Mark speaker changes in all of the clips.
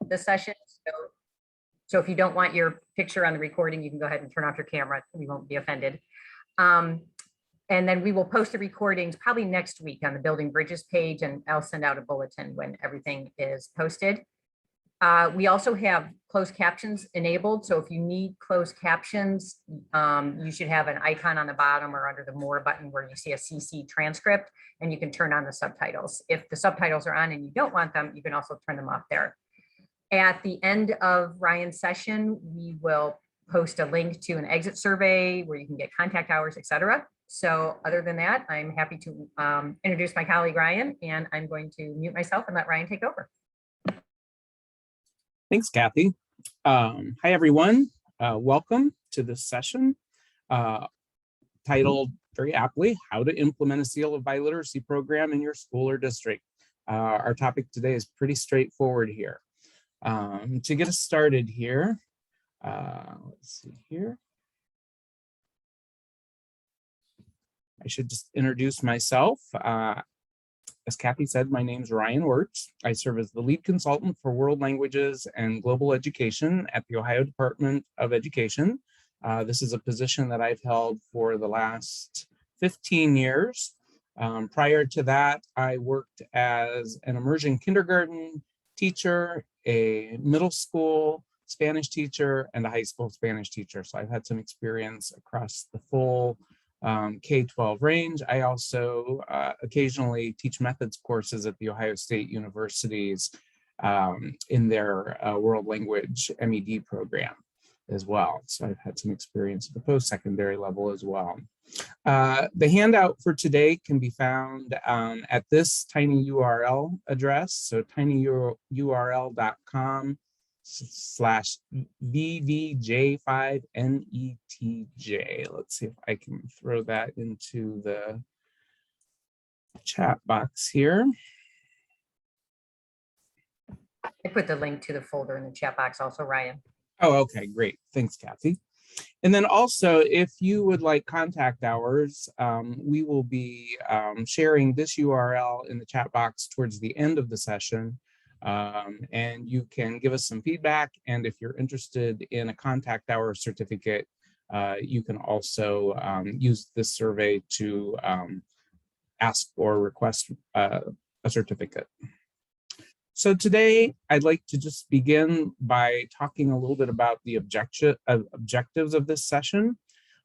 Speaker 1: the session. So if you don't want your picture on the recording, you can go ahead and turn off your camera. We won't be offended. And then we will post the recordings probably next week on the Building Bridges page, and I'll send out a bulletin when everything is posted. We also have closed captions enabled. So if you need closed captions, you should have an icon on the bottom or under the More button where you see a CC transcript, and you can turn on the subtitles. If the subtitles are on and you don't want them, you can also turn them off there. At the end of Ryan's session, we will post a link to an exit survey where you can get contact hours, etc. So other than that, I'm happy to introduce my colleague, Ryan, and I'm going to mute myself and let Ryan take over.
Speaker 2: Thanks, Kathy. Hi, everyone. Welcome to this session titled very aptly, How to Implement a Seal of Biliteracy Program in Your School or District. Our topic today is pretty straightforward here. To get us started here, let's see here. I should just introduce myself. As Kathy said, my name is Ryan Wirtz. I serve as the lead consultant for world languages and global education at the Ohio Department of Education. This is a position that I've held for the last 15 years. Prior to that, I worked as an immersion kindergarten teacher, a middle school Spanish teacher, and a high school Spanish teacher. So I've had some experience across the full K-12 range. I also occasionally teach methods courses at the Ohio State Universities in their world language MED program as well. So I've had some experience at the post-secondary level as well. The handout for today can be found at this tiny URL address, so tinyurl.com/VVJ5NETJ. Let's see if I can throw that into the chat box here.
Speaker 1: I put the link to the folder in the chat box also, Ryan.
Speaker 2: Oh, okay, great. Thanks, Kathy. And then also, if you would like contact hours, we will be sharing this URL in the chat box towards the end of the session. And you can give us some feedback. And if you're interested in a contact hour certificate, you can also use this survey to ask or request a certificate. So today, I'd like to just begin by talking a little bit about the objectives of this session.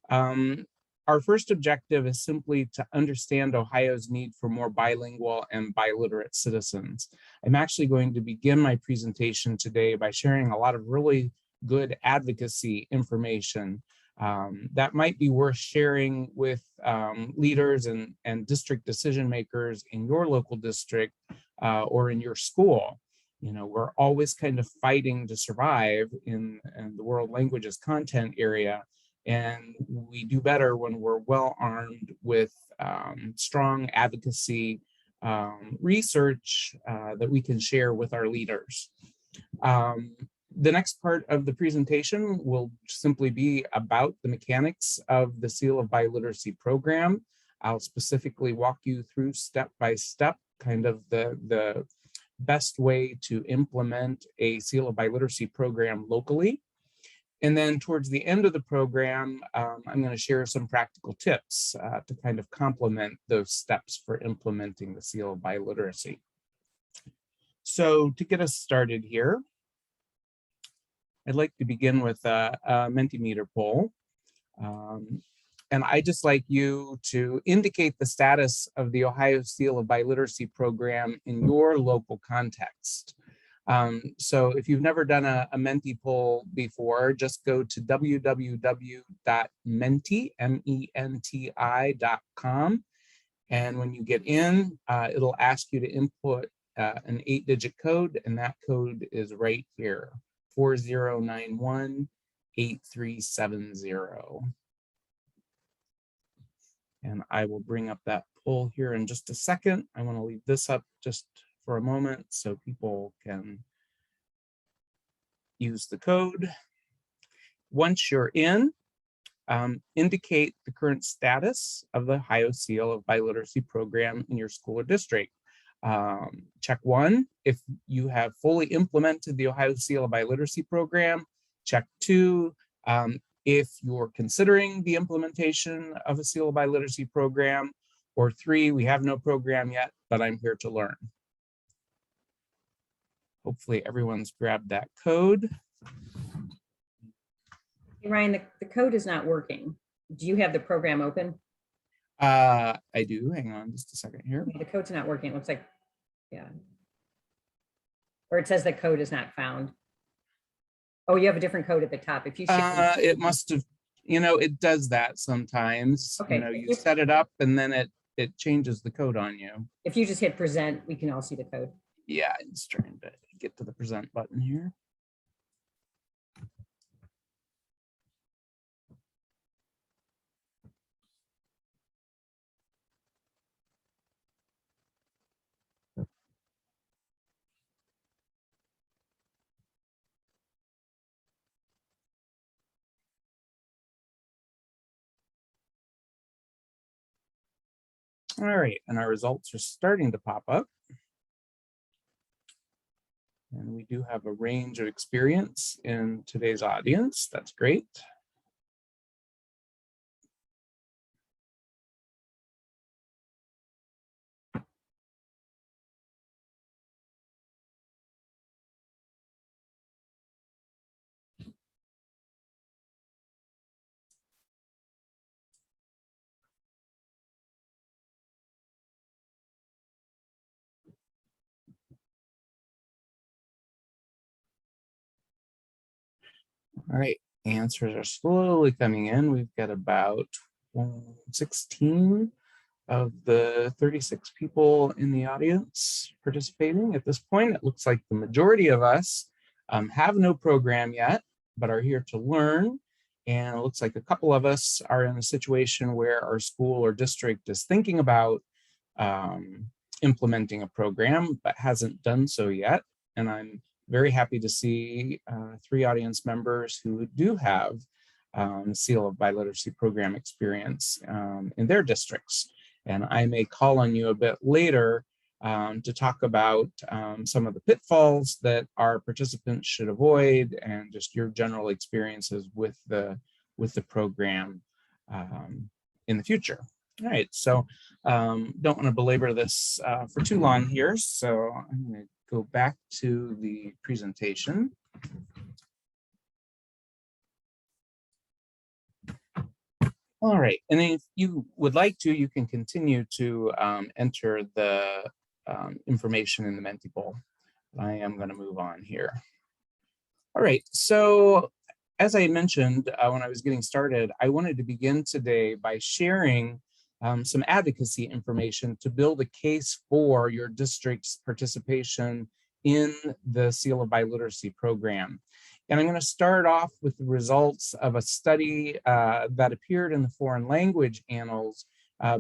Speaker 2: Our first objective is simply to understand Ohio's need for more bilingual and biliterate citizens. I'm actually going to begin my presentation today by sharing a lot of really good advocacy information that might be worth sharing with leaders and district decision makers in your local district or in your school. You know, we're always kind of fighting to survive in the world languages content area, and we do better when we're well armed with strong advocacy research that we can share with our leaders. The next part of the presentation will simply be about the mechanics of the Seal of Biliteracy program. I'll specifically walk you through step by step kind of the best way to implement a Seal of Biliteracy program locally. And then towards the end of the program, I'm going to share some practical tips to kind of complement those steps for implementing the Seal of Biliteracy. So to get us started here, I'd like to begin with a Mentimeter poll. And I'd just like you to indicate the status of the Ohio Seal of Biliteracy program in your local context. So if you've never done a Menti poll before, just go to www.menti.com. And when you get in, it'll ask you to input an 8-digit code, and that code is right here, 4091-8370. And I will bring up that poll here in just a second. I want to leave this up just for a moment so people can use the code. Once you're in, indicate the current status of the Ohio Seal of Biliteracy program in your school or district. Check 1 if you have fully implemented the Ohio Seal of Biliteracy program. Check 2 if you're considering the implementation of a Seal of Biliteracy program. Or 3, we have no program yet, but I'm here to learn. Hopefully everyone's grabbed that code.
Speaker 1: Hey, Ryan, the code is not working. Do you have the program open?
Speaker 2: I do. Hang on just a second here.
Speaker 1: The code's not working. It looks like, yeah. Or it says the code is not found. Oh, you have a different code at the top. If you
Speaker 2: it must have, it does that sometimes.
Speaker 1: Okay.
Speaker 2: You set it up and then it changes the code on you.
Speaker 1: If you just hit present, we can all see the code.
Speaker 2: Yeah, it's trying to get to the present button here. All right, and our results are starting to pop up. And we do have a range of experience in today's audience. That's great. All right, answers are slowly coming in. We've got about 16 of the 36 people in the audience participating at this point. It looks like the majority of us have no program yet, but are here to learn. And it looks like a couple of us are in a situation where our school or district is thinking about implementing a program, but hasn't done so yet. And I'm very happy to see 3 audience members who do have Seal of Biliteracy program experience in their districts. And I may call on you a bit later to talk about some of the pitfalls that our participants should avoid and just your general experiences with the program in the future. All right, so don't want to belabor this for too long here. So I'm going to go back to the presentation. All right, and if you would like to, you can continue to enter the information in the Mentipool. I am going to move on here. All right, so as I mentioned when I was getting started, I wanted to begin today by sharing some advocacy information to build a case for your district's participation in the Seal of Biliteracy program. And I'm going to start off with the results of a study that appeared in the Foreign Language Annals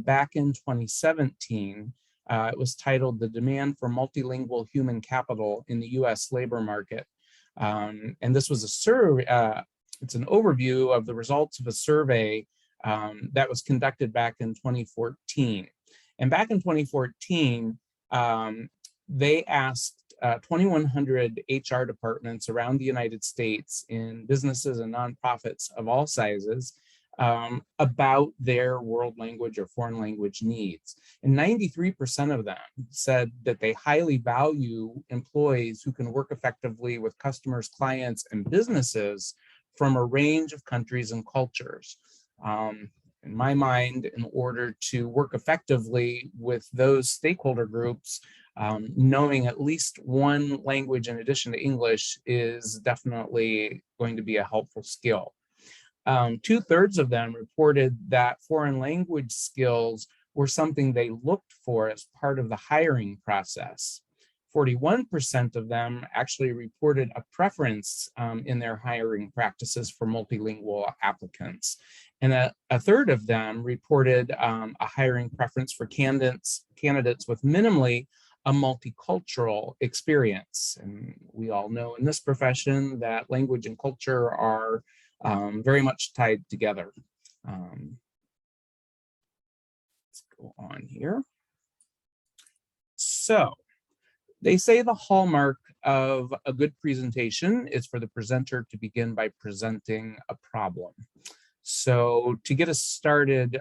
Speaker 2: back in 2017. It was titled "The Demand for Multilingual Human Capital in the U.S. Labor Market." And this was a survey, it's an overview of the results of a survey that was conducted back in 2014. And back in 2014, they asked 2,100 HR departments around the United States in businesses and nonprofits of all sizes about their world language or foreign language needs. And 93% of them said that they highly value employees who can work effectively with customers, clients, and businesses from a range of countries and cultures. In my mind, in order to work effectively with those stakeholder groups, knowing at least one language in addition to English is definitely going to be a helpful skill. 2/3 of them reported that foreign language skills were something they looked for as part of the hiring process. 41% of them actually reported a preference in their hiring practices for multilingual applicants. And a third of them reported a hiring preference for candidates with minimally a multicultural experience. And we all know in this profession that language and culture are very much tied together. Let's go on here. So they say the hallmark of a good presentation is for the presenter to begin by presenting a problem. So to get us started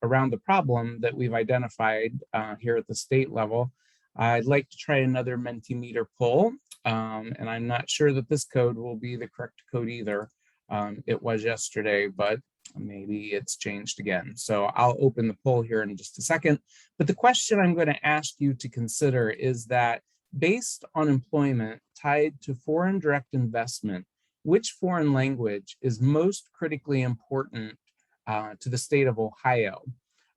Speaker 2: around the problem that we've identified here at the state level, I'd like to try another Mentimeter poll. And I'm not sure that this code will be the correct code either. It was yesterday, but maybe it's changed again. So I'll open the poll here in just a second. But the question I'm going to ask you to consider is that based on employment tied to foreign direct investment, which foreign language is most critically important to the state of Ohio?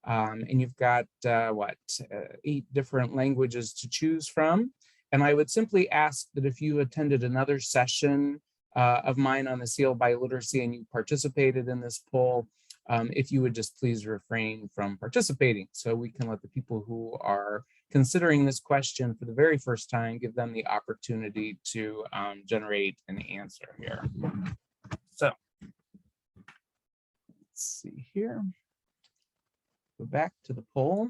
Speaker 2: And you've got 8 different languages to choose from. And I would simply ask that if you attended another session of mine on the seal biliteracy and you participated in this poll, if you would just please refrain from participating so we can let the people who are considering this question for the very first time, give them the opportunity to generate an answer here. So let's see here. Go back to the poll.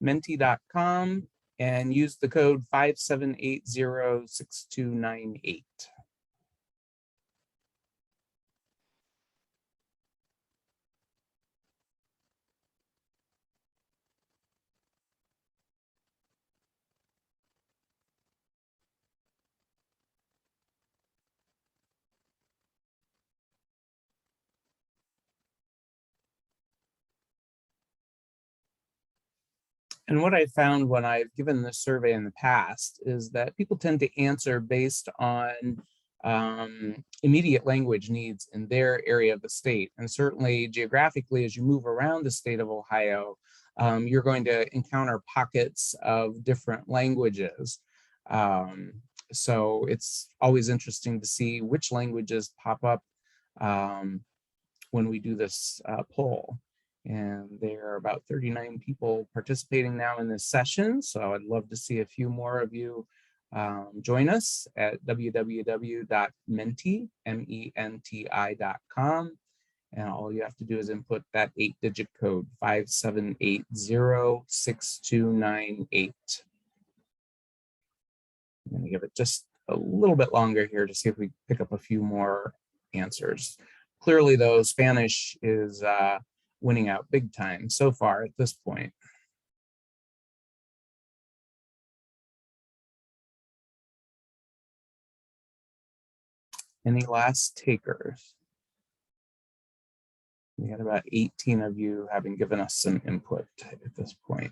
Speaker 2: Menti.com and use the code 57806298. And what I found when I've given this survey in the past is that people tend to answer based on immediate language needs in their area of the state. And certainly geographically, as you move around the state of Ohio, you're going to encounter pockets of different languages. So it's always interesting to see which languages pop up when we do this poll. And there are about 39 people participating now in this session. So I'd love to see a few more of you join us at www.menti.com. And all you have to do is input that 8-digit code, 57806298. I'm going to give it just a little bit longer here to see if we pick up a few more answers. Clearly, though, Spanish is winning out big time so far at this point. Any last takers? We had about 18 of you having given us some input at this point.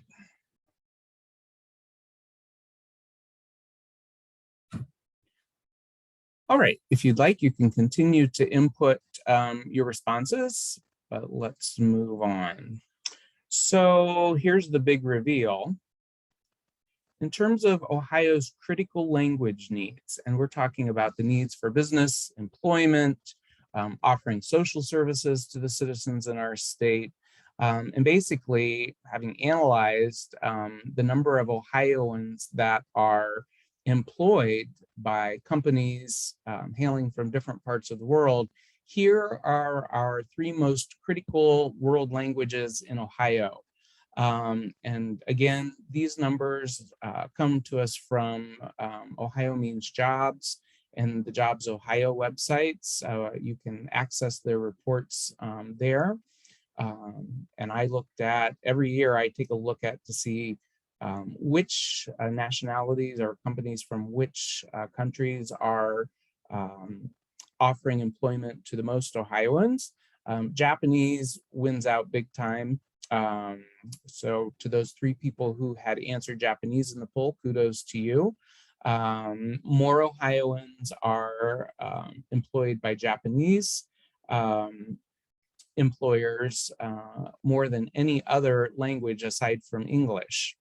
Speaker 2: All right, if you'd like, you can continue to input your responses, but let's move on. So here's the big reveal. In terms of Ohio's critical language needs, and we're talking about the needs for business, employment, offering social services to the citizens in our state, and basically having analyzed the number of Ohioans that are employed by companies hailing from different parts of the world, here are our 3 most critical world languages in Ohio. And again, these numbers come to us from Ohio Means Jobs and the Jobs Ohio websites. You can access their reports there. And I looked at, every year I take a look at to see which nationalities or companies from which countries are offering employment to the most Ohioans. Japanese wins out big time. So to those 3 people who had answered Japanese in the poll, kudos to you. More Ohioans are employed by Japanese employers more than any other language aside from English.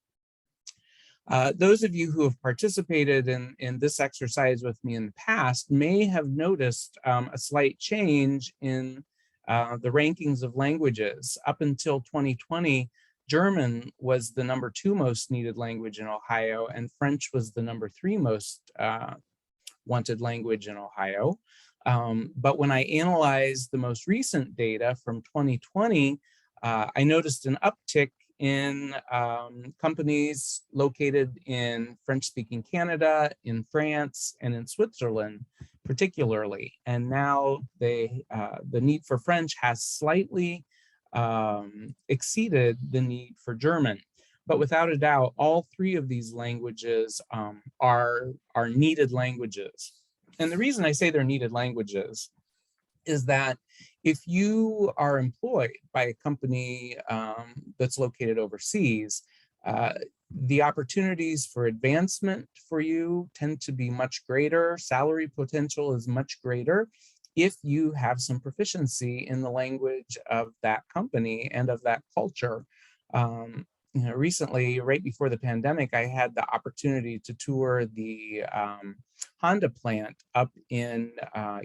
Speaker 2: Those of you who have participated in this exercise with me in the past may have noticed a slight change in the rankings of languages. Up until 2020, German was the number 2 most needed language in Ohio, and French was the number 3 most wanted language in Ohio. But when I analyzed the most recent data from 2020, I noticed an uptick in companies located in French-speaking Canada, in France, and in Switzerland, particularly. And now the need for French has slightly exceeded the need for German. But without a doubt, all three of these languages are needed languages. And the reason I say they're needed languages is that if you are employed by a company that's located overseas, the opportunities for advancement for you tend to be much greater. Salary potential is much greater if you have some proficiency in the language of that company and of that culture. Recently, right before the pandemic, I had the opportunity to tour the Honda plant up in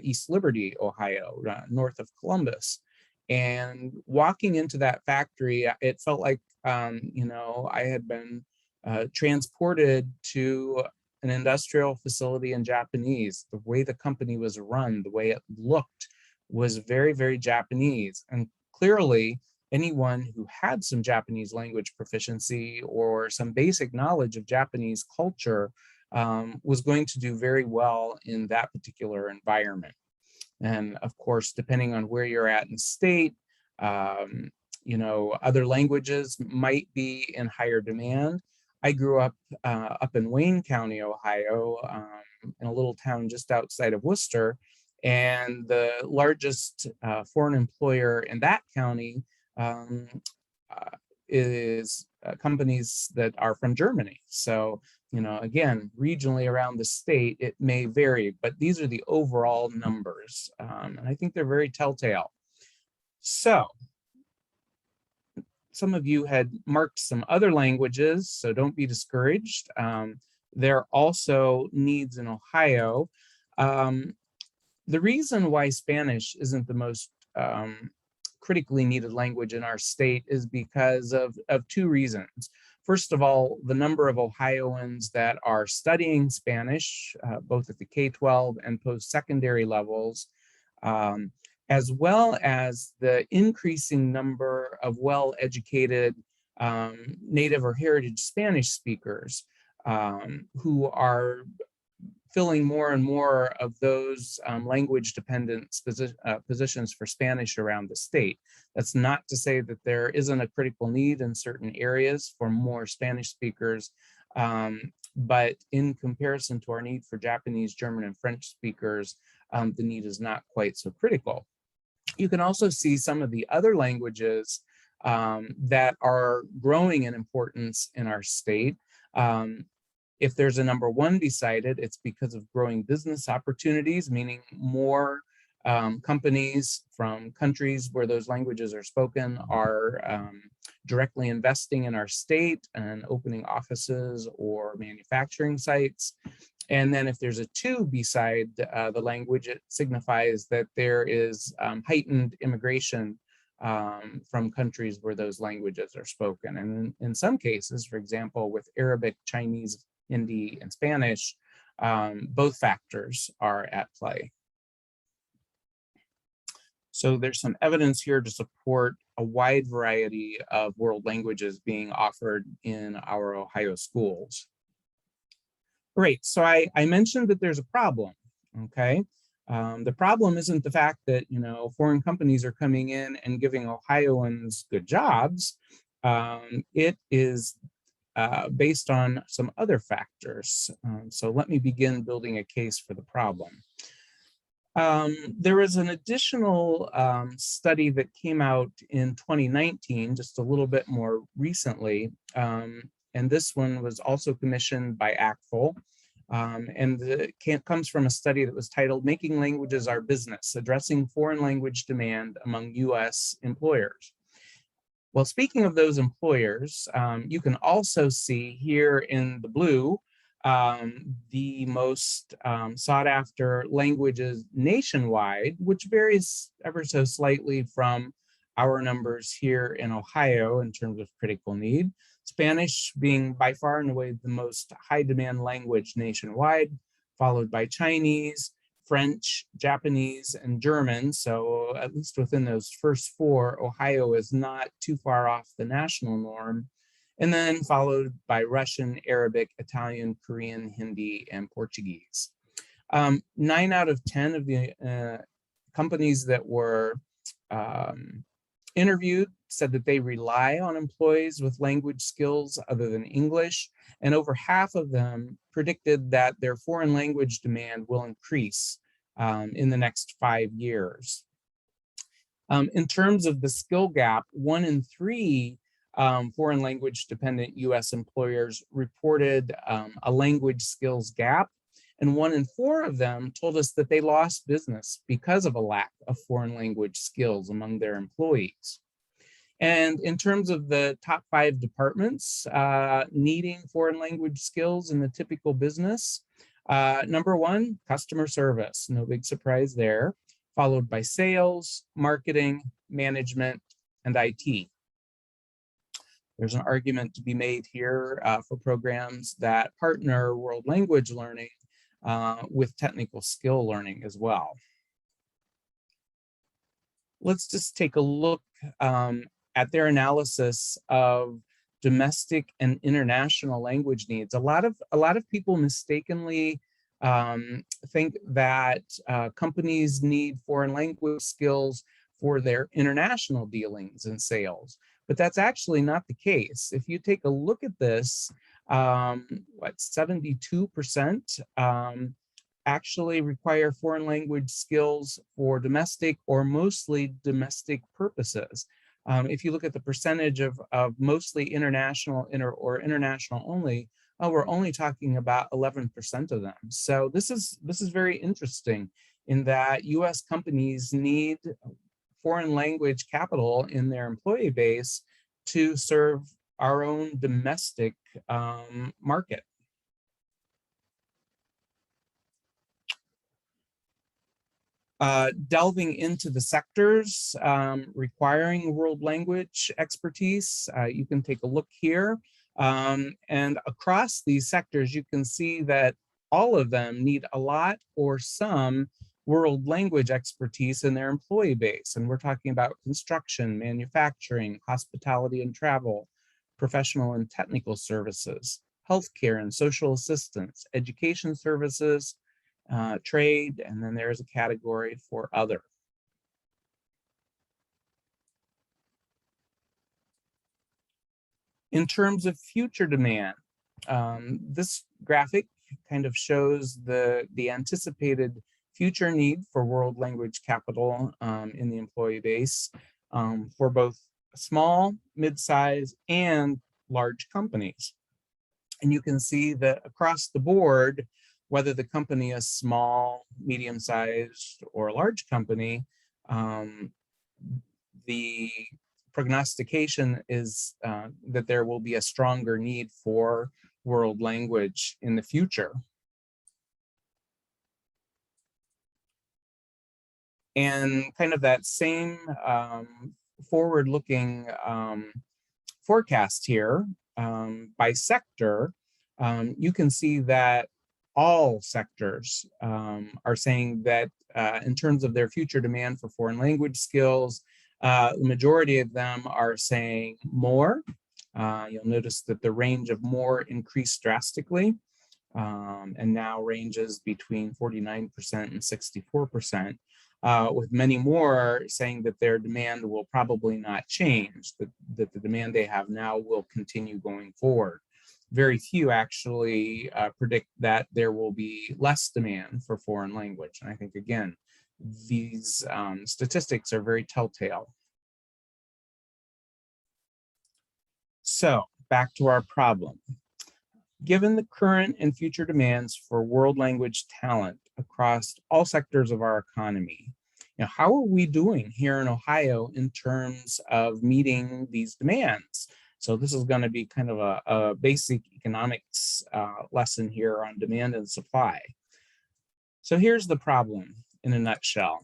Speaker 2: East Liberty, Ohio, north of Columbus. And walking into that factory, it felt like, I had been transported to an industrial facility in Japanese. The way the company was run, the way it looked was very, very Japanese. And clearly, anyone who had some Japanese language proficiency or some basic knowledge of Japanese culture was going to do very well in that particular environment. And of course, depending on where you're at in the state, other languages might be in higher demand. I grew up in Wayne County, Ohio, in a little town just outside of Worcester, and the largest foreign employer in that county is companies that are from Germany. So, again, regionally around the state, it may vary, but these are the overall numbers. And I think they're very telltale. So, some of you had marked some other languages, so don't be discouraged. There are also needs in Ohio. The reason why Spanish isn't the most critically needed language in our state is because of two reasons. First of all, the number of Ohioans that are studying Spanish, both at the K-12 and post-secondary levels, as well as the increasing number of well-educated native or heritage Spanish speakers who are filling more and more of those language-dependent positions for Spanish around the state. That's not to say that there isn't a critical need in certain areas for more Spanish speakers, but in comparison to our need for Japanese, German, and French speakers, the need is not quite so critical. You can also see some of the other languages that are growing in importance in our state. If there's a number one beside it, it's because of growing business opportunities, meaning more companies from countries where those languages are spoken are directly investing in our state and opening offices or manufacturing sites. And then if there's a two beside the language, it signifies that there is heightened immigration from countries where those languages are spoken. And in some cases, for example, with Arabic, Chinese, Hindi, and Spanish, both factors are at play. So there's some evidence here to support a wide variety of world languages being offered in our Ohio schools. Great, so I mentioned that there's a problem, okay? The problem isn't the fact that, foreign companies are coming in and giving Ohioans good jobs. It is based on some other factors. So let me begin building a case for the problem. There was an additional study that came out in 2019, just a little bit more recently, and this one was also commissioned by ACTFL, and it comes from a study that was titled "Making Languages Our Business, Addressing Foreign Language Demand Among U.S. Employers." Well, speaking of those employers, you can also see here in the blue the most sought after languages nationwide, which varies ever so slightly from our numbers here in Ohio in terms of critical need. Spanish being by far and away the most high demand language nationwide, followed by Chinese, French, Japanese, and German. So at least within those first four, Ohio is not too far off the national norm. And then followed by Russian, Arabic, Italian, Korean, Hindi, and Portuguese. 9 out of 10 of the companies that were interviewed said that they rely on employees with language skills other than English, and over half of them predicted that their foreign language demand will increase in the next 5 years. In terms of the skill gap, 1 in 3 foreign language dependent US employers reported a language skills gap, and 1 in 4 of them told us that they lost business because of a lack of foreign language skills among their employees. And in terms of the top 5 departments needing foreign language skills in the typical business, number 1, customer service, no big surprise there, followed by sales, marketing, management, and IT. There's an argument to be made here for programs that partner world language learning with technical skill learning as well. Let's just take a look at their analysis of domestic and international language needs. A lot of people mistakenly think that companies need foreign language skills for their international dealings and sales, but that's actually not the case. If you take a look at this, 72% actually require foreign language skills for domestic or mostly domestic purposes. If you look at the percentage of mostly international or international only, we're only talking about 11% of them. So this is very interesting in that US companies need foreign language capital in their employee base to serve our own domestic market. Delving into the sectors requiring world language expertise, you can take a look here. And across these sectors, you can see that all of them need a lot or some world language expertise in their employee base. And we're talking about construction, manufacturing, hospitality and travel, professional and technical services, healthcare and social assistance, education services, trade, and then there's a category for other. In terms of future demand, this graphic kind of shows the anticipated future need for world language capital in the employee base for both small, mid-size, and large companies. And you can see that across the board, whether the company is small, medium-sized, or a large company, the prognostication is that there will be a stronger need for world language in the future. And kind of that same forward-looking forecast here by sector, you can see that all sectors are saying that in terms of their future demand for foreign language skills, the majority of them are saying more. You'll notice that the range of more increased drastically and now ranges between 49% and 64%, with many more saying that their demand will probably not change, that the demand they have now will continue going forward. Very few actually predict that there will be less demand for foreign language. And I think, again, these statistics are very telltale. So back to our problem. Given the current and future demands for world language talent across all sectors of our economy, how are we doing here in Ohio in terms of meeting these demands? So this is going to be kind of a basic economics lesson here on demand and supply. So here's the problem in a nutshell.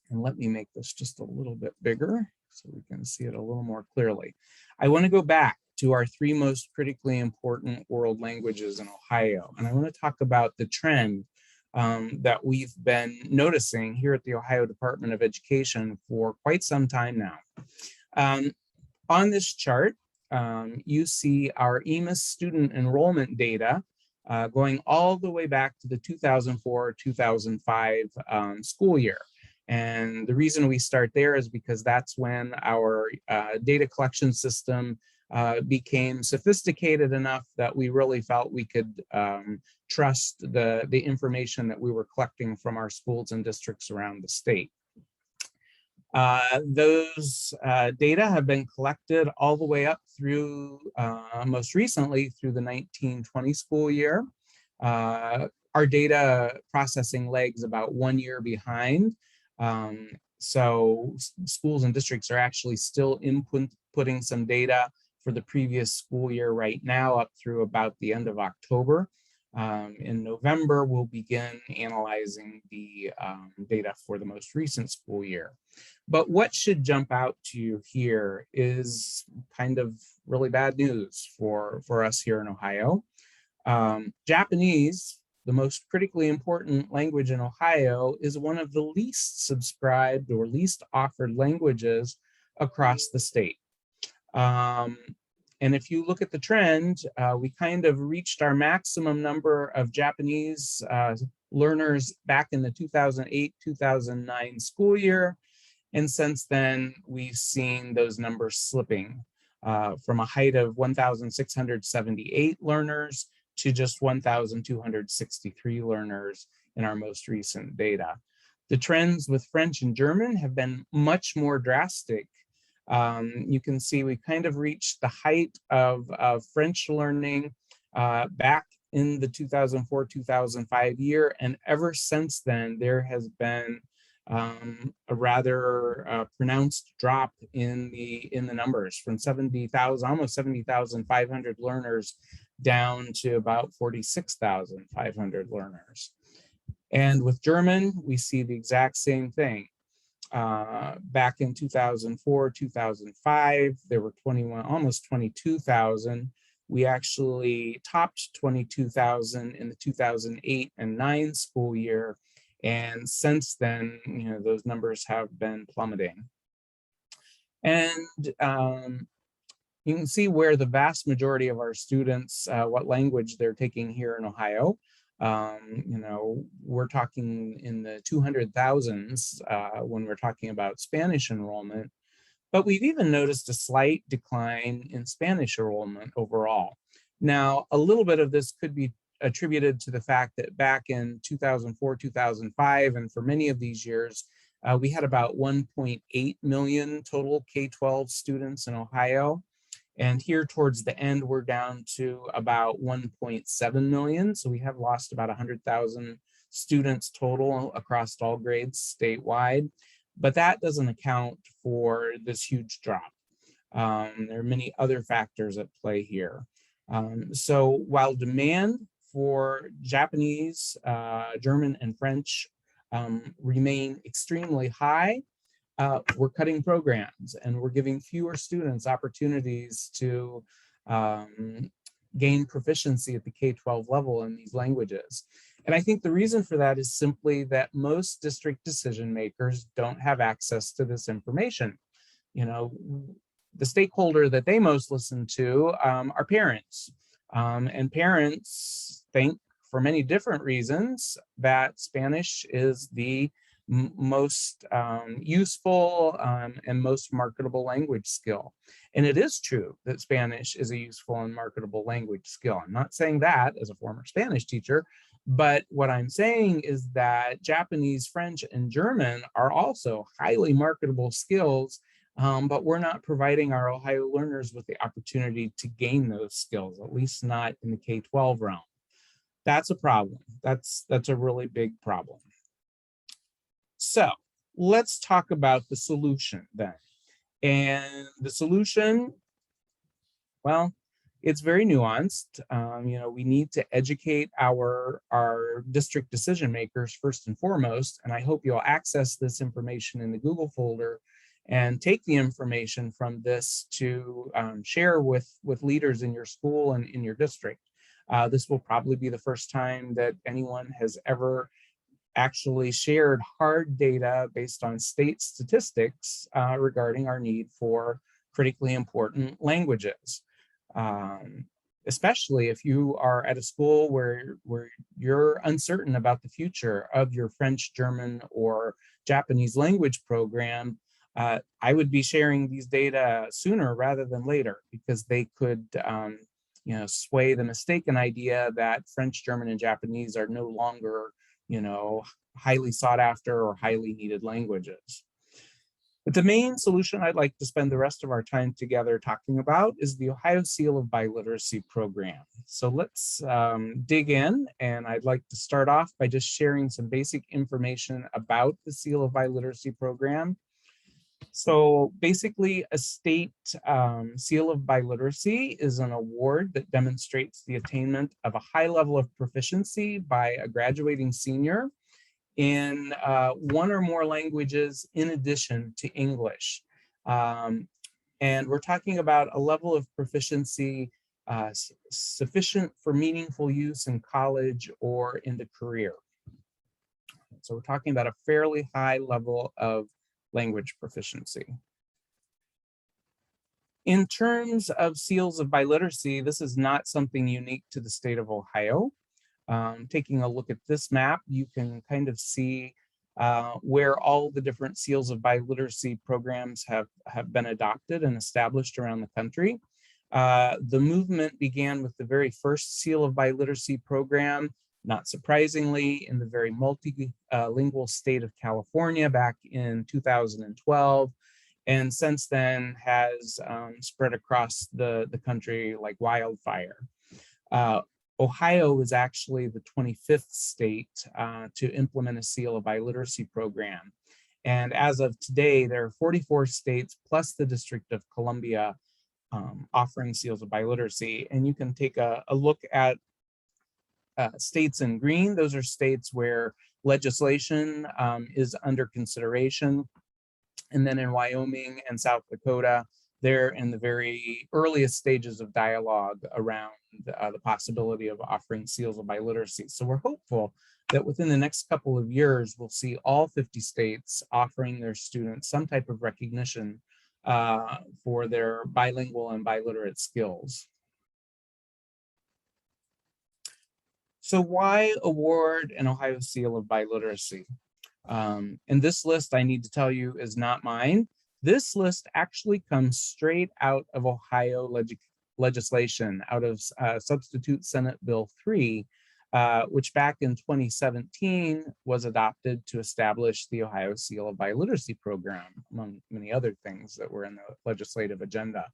Speaker 2: And let me make this just a little bit bigger so we can see it a little more clearly. I want to go back to our 3 most critically important world languages in Ohio. And I want to talk about the trend that we've been noticing here at the Ohio Department of Education for quite some time now. On this chart, you see our EMIS student enrollment data going all the way back to the 2004-2005 school year. And the reason we start there is because that's when our data collection system became sophisticated enough that we really felt we could trust the information that we were collecting from our schools and districts around the state. Those data have been collected all the way up through, most recently, through the 1920 school year. Our data processing lags about 1 year behind. So schools and districts are actually still inputting some data for the previous school year right now up through about the end of October. In November, we'll begin analyzing the data for the most recent school year. But what should jump out to you here is kind of really bad news for us here in Ohio. Japanese, the most critically important language in Ohio, is one of the least subscribed or least offered languages across the state. And if you look at the trend, we kind of reached our maximum number of Japanese learners back in the 2008-2009 school year. And since then, we've seen those numbers slipping from a height of 1,678 learners to just 1,263 learners in our most recent data. The trends with French and German have been much more drastic. You can see we kind of reached the height of French learning back in the 2004-2005 year. And ever since then, there has been a rather pronounced drop in the numbers from 70,000, almost 70,500 learners down to about 46,500 learners. And with German, we see the exact same thing. Back in 2004-2005, there were almost 22,000. We actually topped 22,000 in the 2008 and 9 school year. And since then, those numbers have been plummeting. And you can see where the vast majority of our students, what language they're taking here in Ohio. We're talking in the 200,000s when we're talking about Spanish enrollment, but we've even noticed a slight decline in Spanish enrollment overall. Now, a little bit of this could be attributed to the fact that back in 2004-2005, and for many of these years, we had about 1.8 million total K-12 students in Ohio. And here towards the end, we're down to about 1.7 million. So we have lost about 100,000 students total across all grades statewide. But that doesn't account for this huge drop. There are many other factors at play here. So while demand for Japanese, German, and French remain extremely high, we're cutting programs and we're giving fewer students opportunities to gain proficiency at the K-12 level in these languages. And I think the reason for that is simply that most district decision makers don't have access to this information. The stakeholder that they most listen to are parents. And parents think, for many different reasons, that Spanish is the most useful and most marketable language skill. And it is true that Spanish is a useful and marketable language skill. I'm not saying that as a former Spanish teacher, but what I'm saying is that Japanese, French, and German are also highly marketable skills, but we're not providing our Ohio learners with the opportunity to gain those skills, at least not in the K-12 realm. That's a problem. That's a really big problem. So let's talk about the solution then. And the solution, well, it's very nuanced. We need to educate our district decision makers first and foremost, and I hope you'll access this information in the Google folder and take the information from this to share with leaders in your school and in your district. This will probably be the first time that anyone has ever actually shared hard data based on state statistics regarding our need for critically important languages. Especially if you are at a school where you're uncertain about the future of your French, German, or Japanese language program, I would be sharing these data sooner rather than later, because they could sway the mistaken idea that French, German, and Japanese are no longer highly sought after or highly needed languages. But the main solution I'd like to spend the rest of our time together talking about is the Ohio Seal of Biliteracy program. So let's dig in, and I'd like to start off by just sharing some basic information about the Seal of Biliteracy program. So basically, a state Seal of Biliteracy is an award that demonstrates the attainment of a high level of proficiency by a graduating senior in one or more languages in addition to English. And we're talking about a level of proficiency sufficient for meaningful use in college or in the career. So we're talking about a fairly high level of language proficiency. In terms of seals of biliteracy, this is not something unique to the state of Ohio. Taking a look at this map, you can kind of see where all the different seals of biliteracy programs have been adopted and established around the country. The movement began with the very first seal of biliteracy program, not surprisingly, in the very multilingual state of California back in 2012, and since then has spread across the country like wildfire. Ohio is actually the 25th state to implement a seal of biliteracy program. And as of today, there are 44 states plus the District of Columbia offering seals of biliteracy. And you can take a look at states in green. Those are states where legislation is under consideration. And then in Wyoming and South Dakota, they're in the very earliest stages of dialogue around the possibility of offering seals of biliteracy. So we're hopeful that within the next couple of years, we'll see all 50 states offering their students some type of recognition for their bilingual and biliterate skills. So why award an Ohio Seal of Biliteracy? And this list, I need to tell you, is not mine. This list actually comes straight out of Ohio legislation, out of Substitute Senate Bill 3, which back in 2017 was adopted to establish the Ohio Seal of Biliteracy program, among many other things that were in the legislative agenda.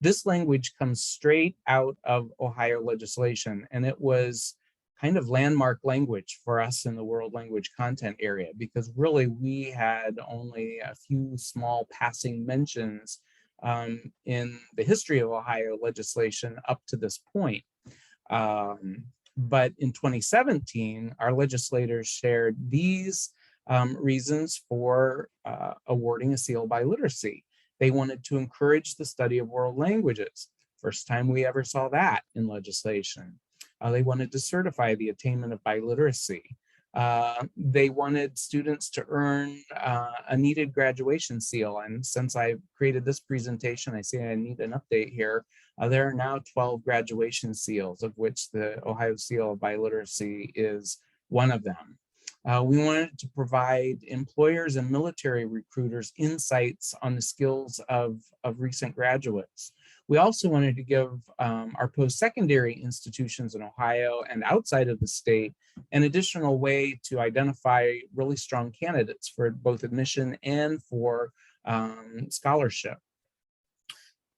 Speaker 2: This language comes straight out of Ohio legislation, and it was kind of landmark language for us in the world language content area, because really we had only a few small passing mentions in the history of Ohio legislation up to this point. But in 2017, our legislators shared these reasons for awarding a seal of biliteracy. They wanted to encourage the study of world languages. First time we ever saw that in legislation. They wanted to certify the attainment of biliteracy. They wanted students to earn a needed graduation seal. And since I created this presentation, I say I need an update here. There are now 12 graduation seals, of which the Ohio Seal of Biliteracy is one of them. We wanted to provide employers and military recruiters insights on the skills of recent graduates. We also wanted to give our post-secondary institutions in Ohio and outside of the state an additional way to identify really strong candidates for both admission and for scholarship.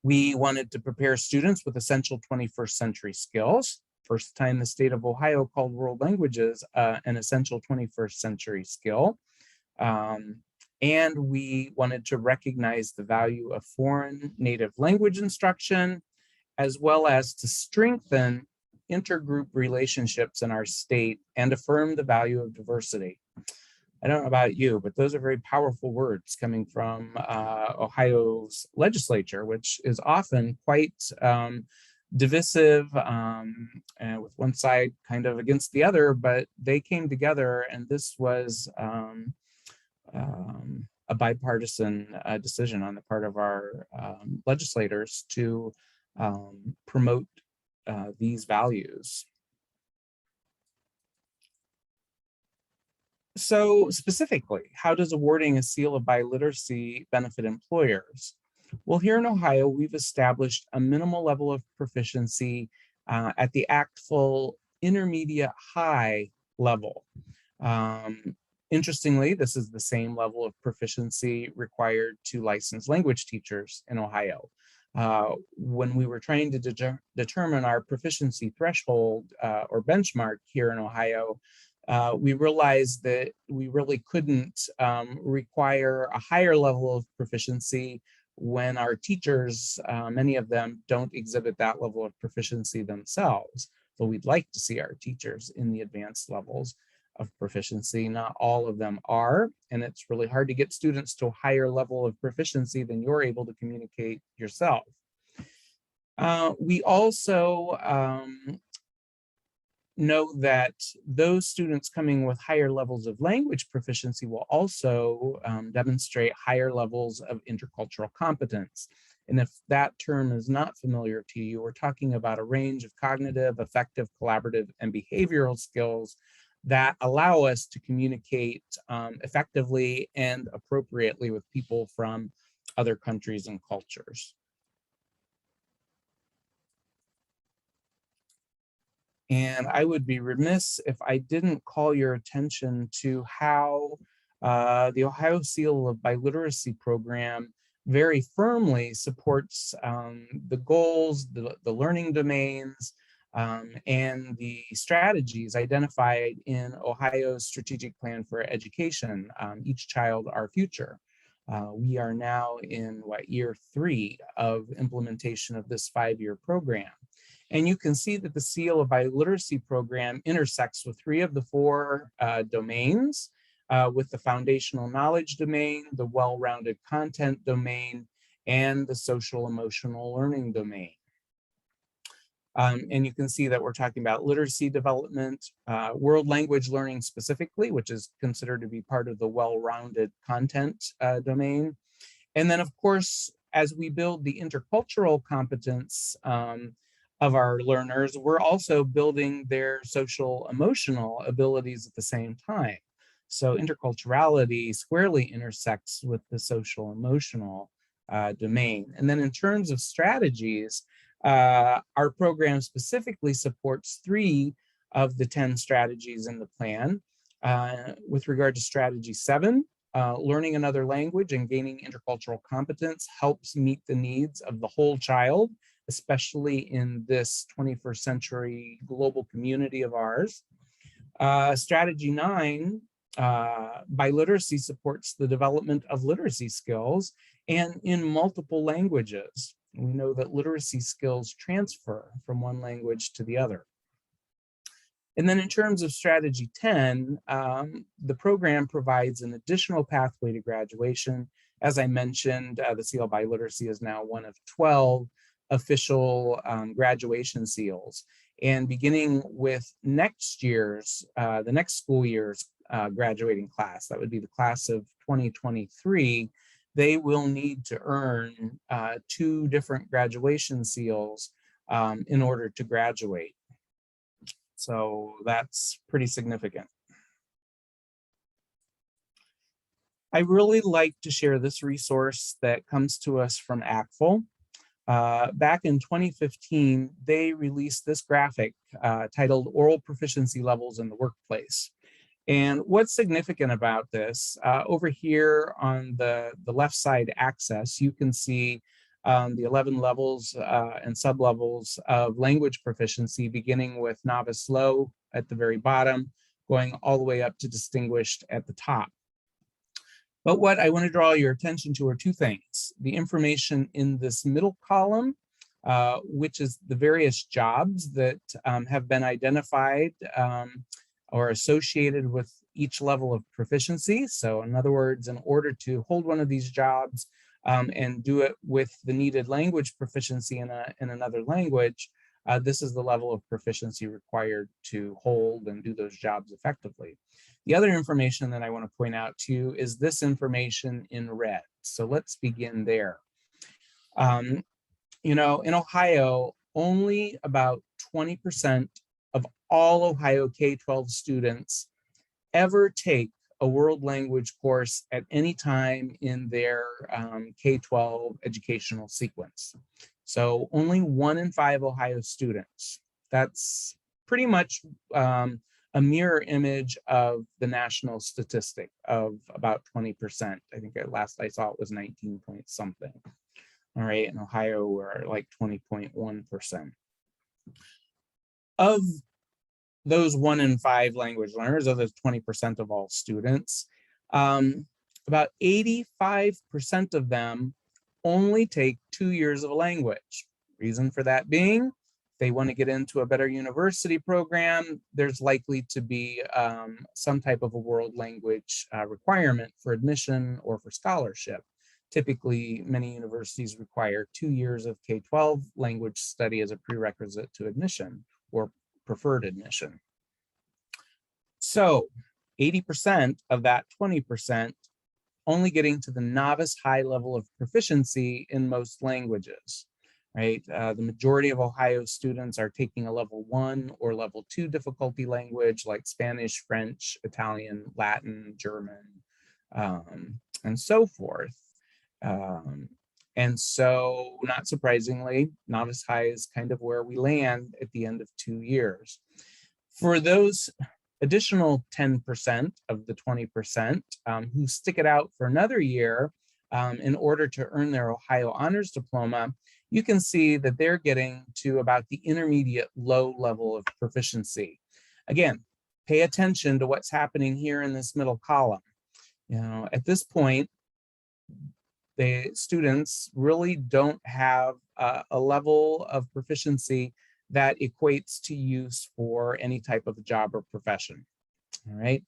Speaker 2: We wanted to prepare students with essential 21st century skills. First time the state of Ohio called world languages an essential 21st century skill. And we wanted to recognize the value of foreign native language instruction, as well as to strengthen intergroup relationships in our state and affirm the value of diversity. I don't know about you, but those are very powerful words coming from Ohio's legislature, which is often quite divisive, and with one side kind of against the other, but they came together, and this was a bipartisan decision on the part of our legislators to promote these values. So specifically, how does awarding a seal of biliteracy benefit employers? Well, here in Ohio, we've established a minimal level of proficiency at the ACTFL intermediate high level. Interestingly, this is the same level of proficiency required to licensed language teachers in Ohio. When we were trying to determine our proficiency threshold or benchmark here in Ohio, we realized that we really couldn't require a higher level of proficiency when our teachers, many of them, don't exhibit that level of proficiency themselves. So we'd like to see our teachers in the advanced levels of proficiency. Not all of them are, and it's really hard to get students to a higher level of proficiency than you're able to communicate yourself. We also know that those students coming with higher levels of language proficiency will also demonstrate higher levels of intercultural competence. And if that term is not familiar to you, we're talking about a range of cognitive, affective, collaborative, and behavioral skills that allow us to communicate effectively and appropriately with people from other countries and cultures. And I would be remiss if I didn't call your attention to how the Ohio Seal of Biliteracy program very firmly supports the goals, the learning domains, and the strategies identified in Ohio's Strategic Plan for Education, Each Child, Our Future. We are now in year 3 of implementation of this 5-year program. And you can see that the Seal of Biliteracy program intersects with 3 of the 4 domains, with the foundational knowledge domain, the well-rounded content domain, and the social emotional learning domain. And you can see that we're talking about literacy development, world language learning specifically, which is considered to be part of the well-rounded content domain. And then, of course, as we build the intercultural competence of our learners, we're also building their social emotional abilities at the same time. So interculturality squarely intersects with the social emotional domain. And then in terms of strategies, our program specifically supports 3 of the 10 strategies in the plan. With regard to strategy 7, learning another language and gaining intercultural competence helps meet the needs of the whole child, especially in this 21st century global community of ours. Strategy 9, biliteracy supports the development of literacy skills and in multiple languages. We know that literacy skills transfer from one language to the other. And then in terms of strategy 10, the program provides an additional pathway to graduation. As I mentioned, the Seal of Biliteracy is now one of 12 official graduation seals. And beginning with next year's, the next school year's graduating class, that would be the class of 2023, they will need to earn 2 different graduation seals in order to graduate. So that's pretty significant. I really like to share this resource that comes to us from ACTFL. Back in 2015, they released this graphic titled Oral Proficiency Levels in the Workplace. And what's significant about this, over here on the left side axis, you can see the 11 levels and sublevels of language proficiency, beginning with novice low at the very bottom, going all the way up to distinguished at the top. But what I want to draw your attention to are 2 things. The information in this middle column, which is the various jobs that have been identified or associated with each level of proficiency. So in other words, in order to hold one of these jobs and do it with the needed language proficiency in another language, this is the level of proficiency required to hold and do those jobs effectively. The other information that I want to point out to you is this information in red. So let's begin there. You know, in Ohio, only about 20% of all Ohio K-12 students ever take a world language course at any time in their K-12 educational sequence. So only 1 in 5 Ohio students. That's pretty much a mirror image of the national statistic of about 20%. I think at last I saw it was 19 point something. All right, in Ohio, we're like 20.1%. Of those 1 in 5 language learners, of those 20% of all students, about 85% of them only take 2 years of a language. Reason for that being, if they want to get into a better university program, there's likely to be some type of a world language requirement for admission or for scholarship. Typically, many universities require 2 years of K-12 language study as a prerequisite to admission or preferred admission. So 80% of that 20% only getting to the novice high level of proficiency in most languages, right? The majority of Ohio students are taking a level 1 or level 2 difficulty language like Spanish, French, Italian, Latin, German, and so forth. And so, not surprisingly, novice high is kind of where we land at the end of 2 years. For those additional 10% of the 20% who stick it out for another year in order to earn their Ohio Honors Diploma, you can see that they're getting to about the intermediate low level of proficiency. Again, pay attention to what's happening here in this middle column. You know, at this point, the students really don't have a level of proficiency that equates to use for any type of job or profession. All right.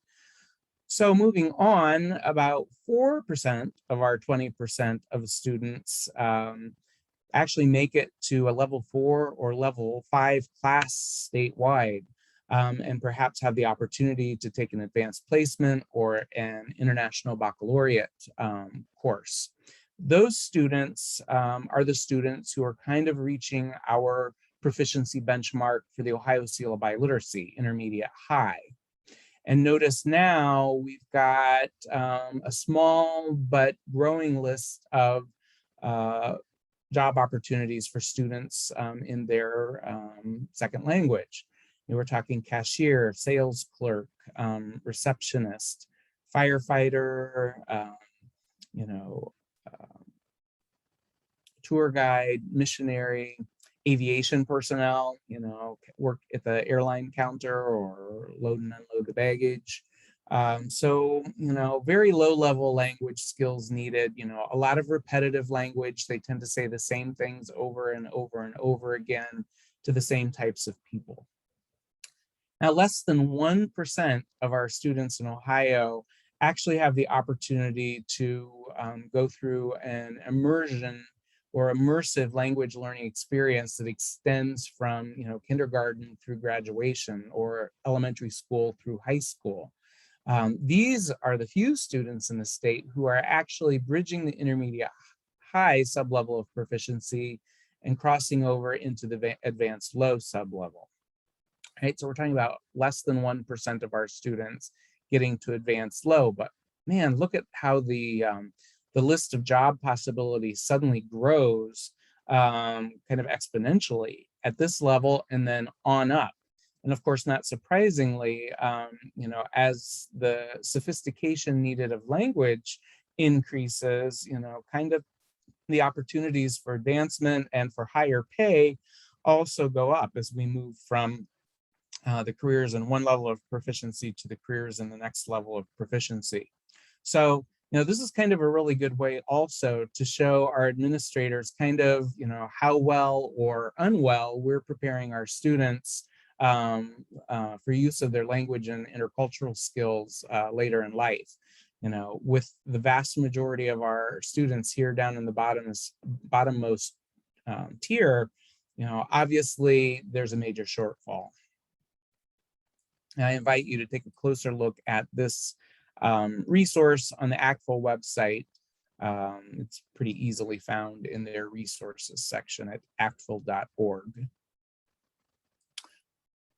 Speaker 2: So moving on, about 4% of our 20% of students actually make it to a level 4 or level 5 class statewide, and perhaps have the opportunity to take an advanced placement or an international baccalaureate course. Those students are the students who are kind of reaching our proficiency benchmark for the Ohio Seal of Biliteracy, intermediate high. And notice now we've got a small but growing list of job opportunities for students in their second language. You know, we're talking cashier, sales clerk, receptionist, firefighter, you know, tour guide, missionary, aviation personnel, you know, work at the airline counter or load and unload the baggage. So, you know, very low level language skills needed, you know, a lot of repetitive language. They tend to say the same things over and over and over again to the same types of people. Now, less than 1% of our students in Ohio actually have the opportunity to go through an immersion or immersive language learning experience that extends from, you know, kindergarten through graduation or elementary school through high school. These are the few students in the state who are actually bridging the intermediate high sublevel of proficiency and crossing over into the advanced low sublevel. Right, so we're talking about less than 1% of our students getting to advanced low, but man, look at how the list of job possibilities suddenly grows kind of exponentially at this level and then on up. And of course, not surprisingly, you know, as the sophistication needed of language increases, you know, kind of the opportunities for advancement and for higher pay also go up as we move from the careers in one level of proficiency to the careers in the next level of proficiency. So, you know, this is kind of a really good way also to show our administrators kind of, you know, how well or unwell we're preparing our students for use of their language and intercultural skills later in life. You know, with the vast majority of our students here down in the bottommost tier, Obviously there's a major shortfall. And I invite you to take a closer look at this resource on the ACTFL website. It's pretty easily found in their resources section at actfl.org.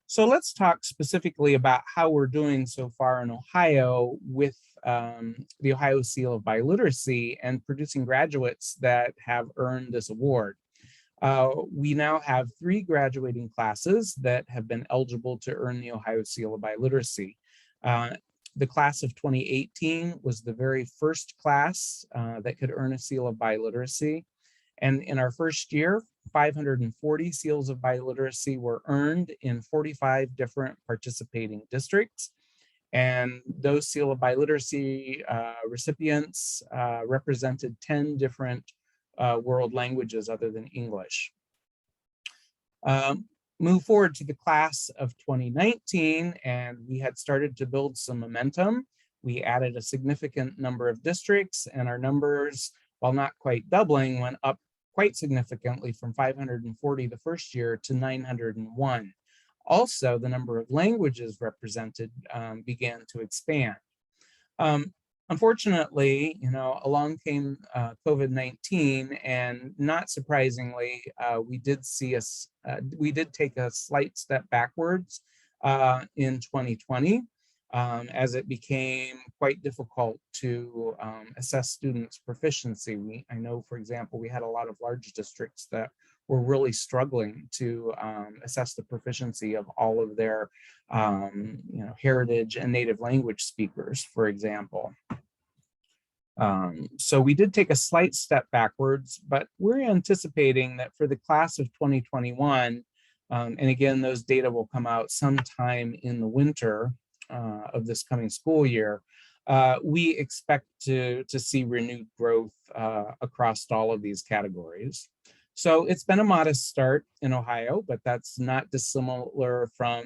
Speaker 2: So let's talk specifically about how we're doing so far in Ohio with the Ohio Seal of Biliteracy and producing graduates that have earned this award. We now have 3 graduating classes that have been eligible to earn the Ohio Seal of Biliteracy. The class of 2018 was the very first class that could earn a Seal of Biliteracy. And in our first year, 540 seals of biliteracy were earned in 45 different participating districts. And those Seal of Biliteracy recipients represented 10 different world languages other than English. Move forward to the class of 2019, and we had started to build some momentum. We added a significant number of districts, and our numbers, while not quite doubling, went up quite significantly from 540 the first year to 901. Also, the number of languages represented began to expand. Unfortunately, along came COVID-19, and not surprisingly, we did take a slight step backwards in 2020, as it became quite difficult to assess students' proficiency. I know, for example, we had a lot of large districts that were really struggling to assess the proficiency of all of their heritage and native language speakers, for example. So we did take a slight step backwards, but we're anticipating that for the class of 2021, and again, those data will come out sometime in the winter of this coming school year, we expect to see renewed growth across all of these categories. So it's been a modest start in Ohio, but that's not dissimilar from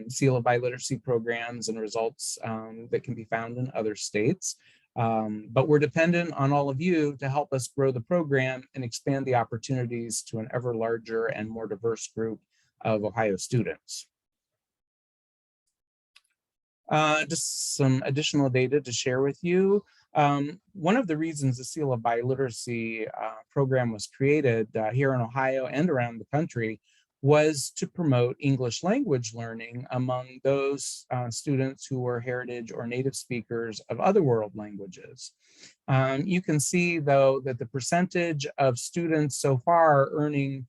Speaker 2: Seal of Biliteracy programs and results that can be found in other states. But we're dependent on all of you to help us grow the program and expand the opportunities to an ever larger and more diverse group of Ohio students. Just some additional data to share with you. One of the reasons the Seal of Biliteracy program was created here in Ohio and around the country was to promote English language learning among those students who were heritage or native speakers of other world languages. You can see, though, that the percentage of students so far earning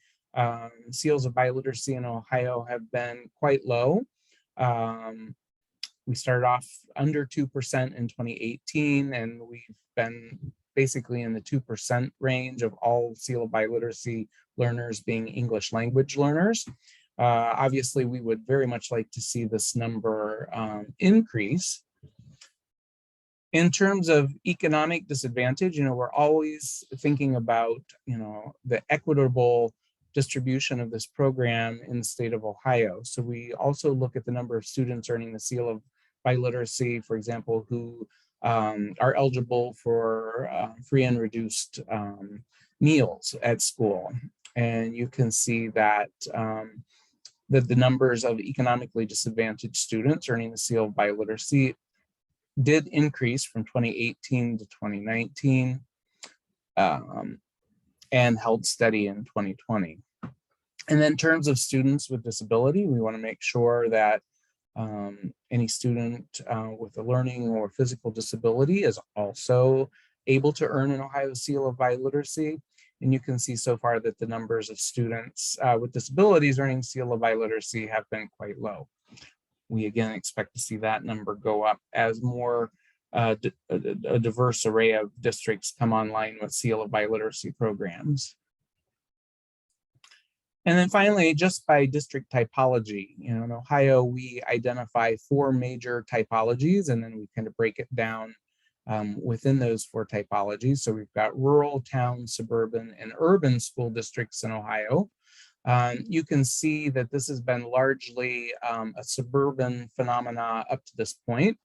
Speaker 2: Seals of Biliteracy in Ohio have been quite low. We started off under 2% in 2018, and we've been basically in the 2% range of all Seal of Biliteracy learners being English language learners. Obviously, we would very much like to see this number increase. In terms of economic disadvantage, we're always thinking about, the equitable distribution of this program in the state of Ohio. So we also look at the number of students earning the Seal of Biliteracy, for example, who are eligible for free and reduced meals at school. And you can see that, that the numbers of economically disadvantaged students earning the Seal of Biliteracy did increase from 2018 to 2019 and held steady in 2020. And then in terms of students with disability, we want to make sure that any student with a learning or physical disability is also able to earn an Ohio Seal of Biliteracy. And you can see so far that the numbers of students with disabilities earning Seal of Biliteracy have been quite low. We again expect to see that number go up as more a diverse array of districts come online with Seal of Biliteracy programs. And then finally, just by district typology, in Ohio, we identify 4 major typologies, and then we kind of break it down within those 4 typologies. So we've got rural, town, suburban, and urban school districts in Ohio. You can see that this has been largely a suburban phenomena up to this point,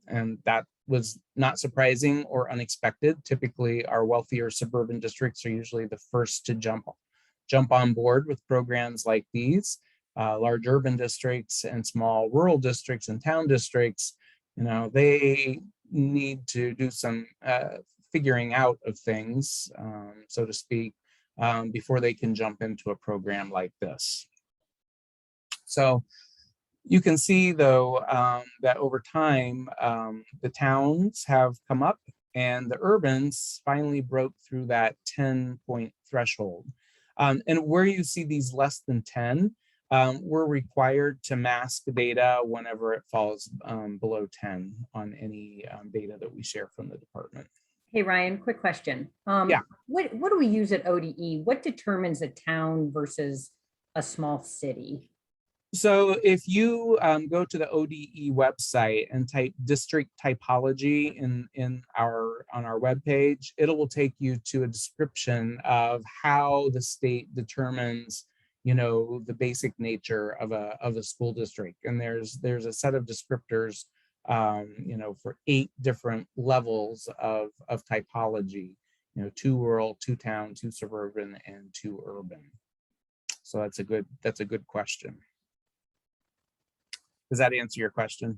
Speaker 2: and that was not surprising or unexpected. Typically, our wealthier suburban districts are usually the first to jump jump on board with programs like these. Large urban districts and small rural districts and town districts, they need to do some figuring out of things, so to speak, before they can jump into a program like this. So you can see, though, that over time, the towns have come up and the urbans finally broke through that 10-point threshold. And where you see these less than 10, we're required to mask data whenever it falls below 10 on any data that we share from the department.
Speaker 1: Hey, Ryan, quick question.
Speaker 2: Yeah.
Speaker 1: What do we use at ODE? What determines a town versus a small city?
Speaker 2: So if you go to the ODE website and type district typology on our webpage, it will take you to a description of how the state determines, the basic nature of a school district. And there's a set of descriptors, for 8 different levels of typology, 2 rural, 2 town, 2 suburban, and 2 urban. So that's a good question. Does that answer your question?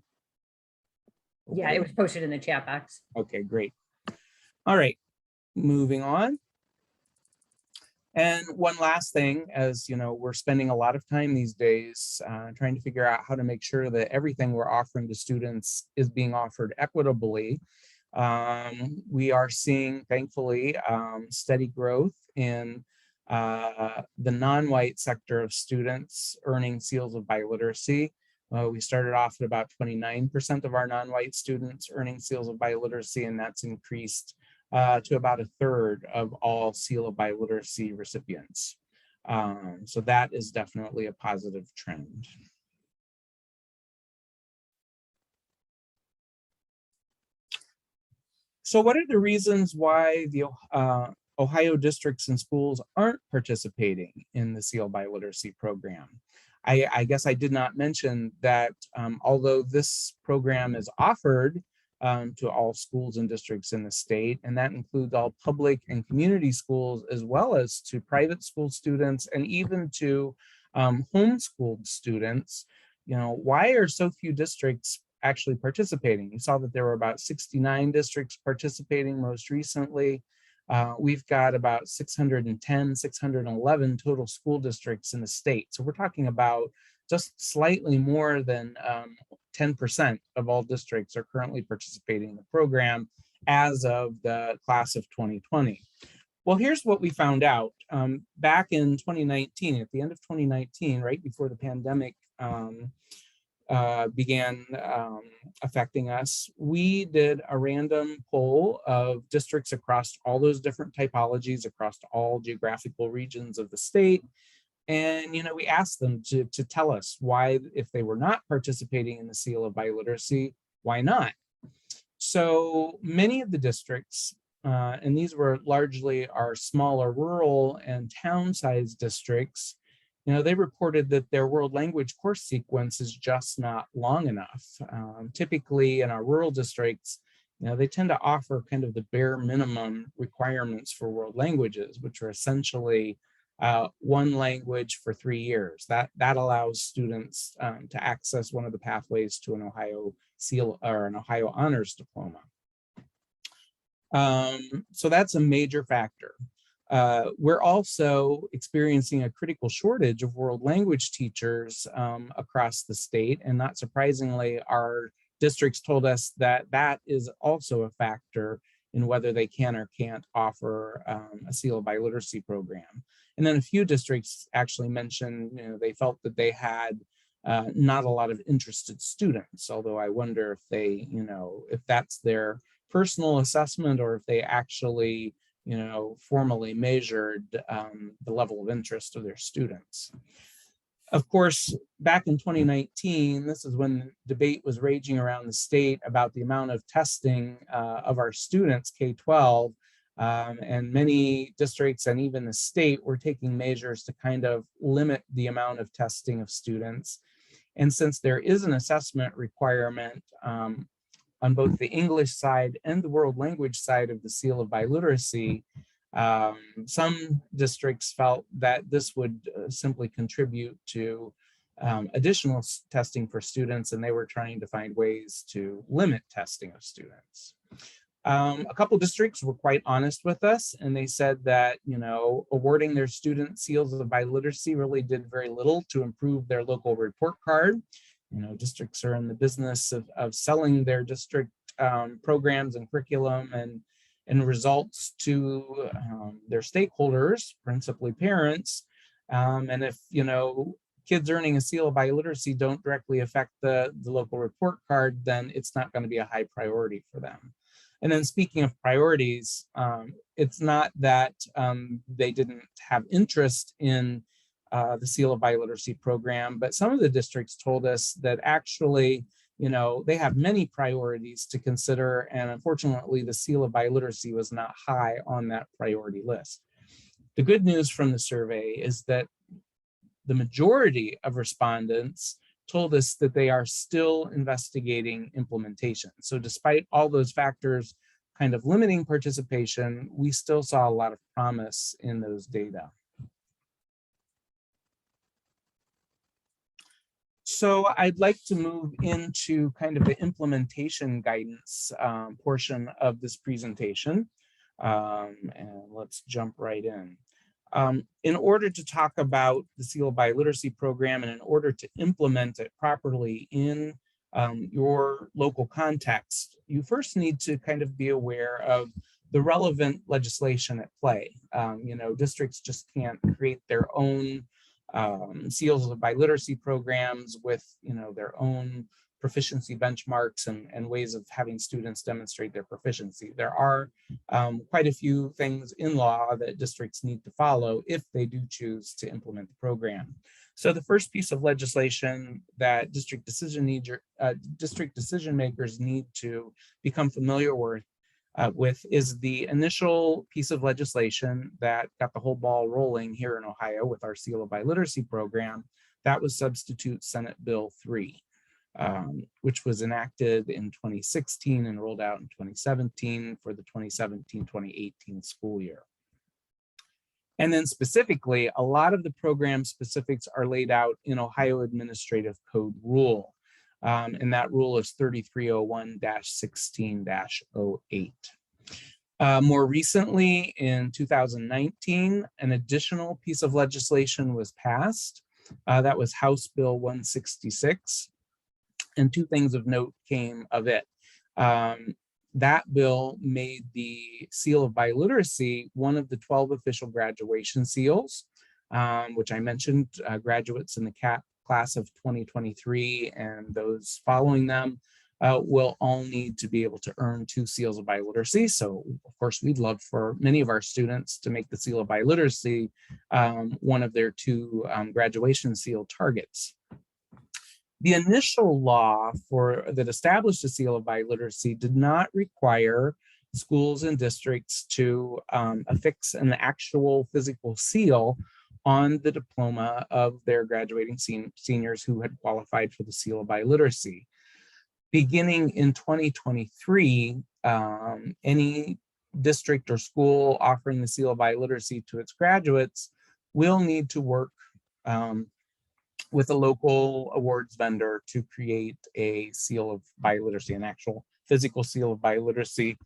Speaker 1: Yeah, it was posted in the chat box.
Speaker 2: Okay, great. All right, moving on. And one last thing, as we're spending a lot of time these days trying to figure out how to make sure that everything we're offering to students is being offered equitably. We are seeing, thankfully, steady growth in the non-white sector of students earning seals of biliteracy. We started off at about 29% of our non-white students earning seals of biliteracy, and that's increased to about 1/3 of all seal of biliteracy recipients. So that is definitely a positive trend. So what are the reasons why the Ohio districts and schools aren't participating in the seal biliteracy program? I guess I did not mention that although this program is offered to all schools and districts in the state, and that includes all public and community schools, as well as to private school students and even to homeschooled students, why are so few districts actually participating? You saw that there were about 69 districts participating most recently. We've got about 610, 611 total school districts in the state. So we're talking about just slightly more than 10% of all districts are currently participating in the program as of the class of 2020. Well, here's what we found out. Back in 2019, at the end of 2019, right before the pandemic began affecting us, we did a random poll of districts across all those different typologies, across all geographical regions of the state. And, we asked them to tell us why, if they were not participating in the seal of biliteracy, why not? So many of the districts, and these were largely our smaller rural and town-sized districts, they reported that their world language course sequence is just not long enough. Typically in our rural districts, they tend to offer kind of the bare minimum requirements for world languages, which are essentially one language for 3 years. That allows students to access one of the pathways to an Ohio seal or an Ohio honors diploma. So that's a major factor. We're also experiencing a critical shortage of world language teachers across the state, and not surprisingly, our districts told us that that is also a factor in whether they can or can't offer a seal of biliteracy program. And then a few districts actually mentioned, they felt that they had not a lot of interested students, although I wonder if they, if that's their personal assessment or if they actually, formally measured the level of interest of their students. Of course, back in 2019, this is when the debate was raging around the state about the amount of testing of our students, K-12, and many districts and even the state were taking measures to kind of limit the amount of testing of students. And since there is an assessment requirement on both the English side and the world language side of the seal of biliteracy, Some districts felt that this would simply contribute to additional testing for students, and they were trying to find ways to limit testing of students. A couple districts were quite honest with us, and they said that, you know, awarding their student seals of biliteracy really did very little to improve their local report card. You know, districts are in the business of selling their district programs and curriculum and results to their stakeholders, principally parents. And if, you know, kids earning a seal of biliteracy don't directly affect the local report card, then it's not going to be a high priority for them. And then speaking of priorities, it's not that they didn't have interest in the Seal of Biliteracy program, but some of the districts told us that actually, you know, they have many priorities to consider, and unfortunately, the Seal of Biliteracy was not high on that priority list. The good news from the survey is that the majority of respondents told us that they are still investigating implementation. So despite all those factors kind of limiting participation, we still saw a lot of promise in those data. So I'd like to move into kind of the implementation guidance portion of this presentation. And let's jump right in. In order to talk about the Seal of Biliteracy program and in order to implement it properly in your local context, you first need to kind of be aware of the relevant legislation at play. You know, districts just can't create their own seals of biliteracy programs with, you know, their own proficiency benchmarks and ways of having students demonstrate their proficiency. There are quite a few things in law that districts need to follow if they do choose to implement the program. So the first piece of legislation that district decision makers need to become familiar with is the initial piece of legislation that got the whole ball rolling here in Ohio with our Seal of Biliteracy program. That was Substitute Senate Bill 3. Which was enacted in 2016 and rolled out in 2017 for the 2017-2018 school year. And then specifically, a lot of the program specifics are laid out in Ohio Administrative Code rule. And that rule is 3301-16-08. More recently, in 2019, an additional piece of legislation was passed. That was House Bill 166. And two things of note came of it. That bill made the Seal of Biliteracy one of the 12 official graduation seals, which I mentioned, graduates in the class of 2023 and those following them will all need to be able to earn 2 seals of biliteracy. So of course, we'd love for many of our students to make the Seal of Biliteracy one of their 2 graduation seal targets. The initial law that established the Seal of Biliteracy did not require schools and districts to affix an actual physical seal on the diploma of their graduating seniors who had qualified for the Seal of Biliteracy. Beginning in 2023, any district or school offering the Seal of Biliteracy to its graduates will need to work with a local awards vendor to create a seal of biliteracy, an actual physical seal of biliteracy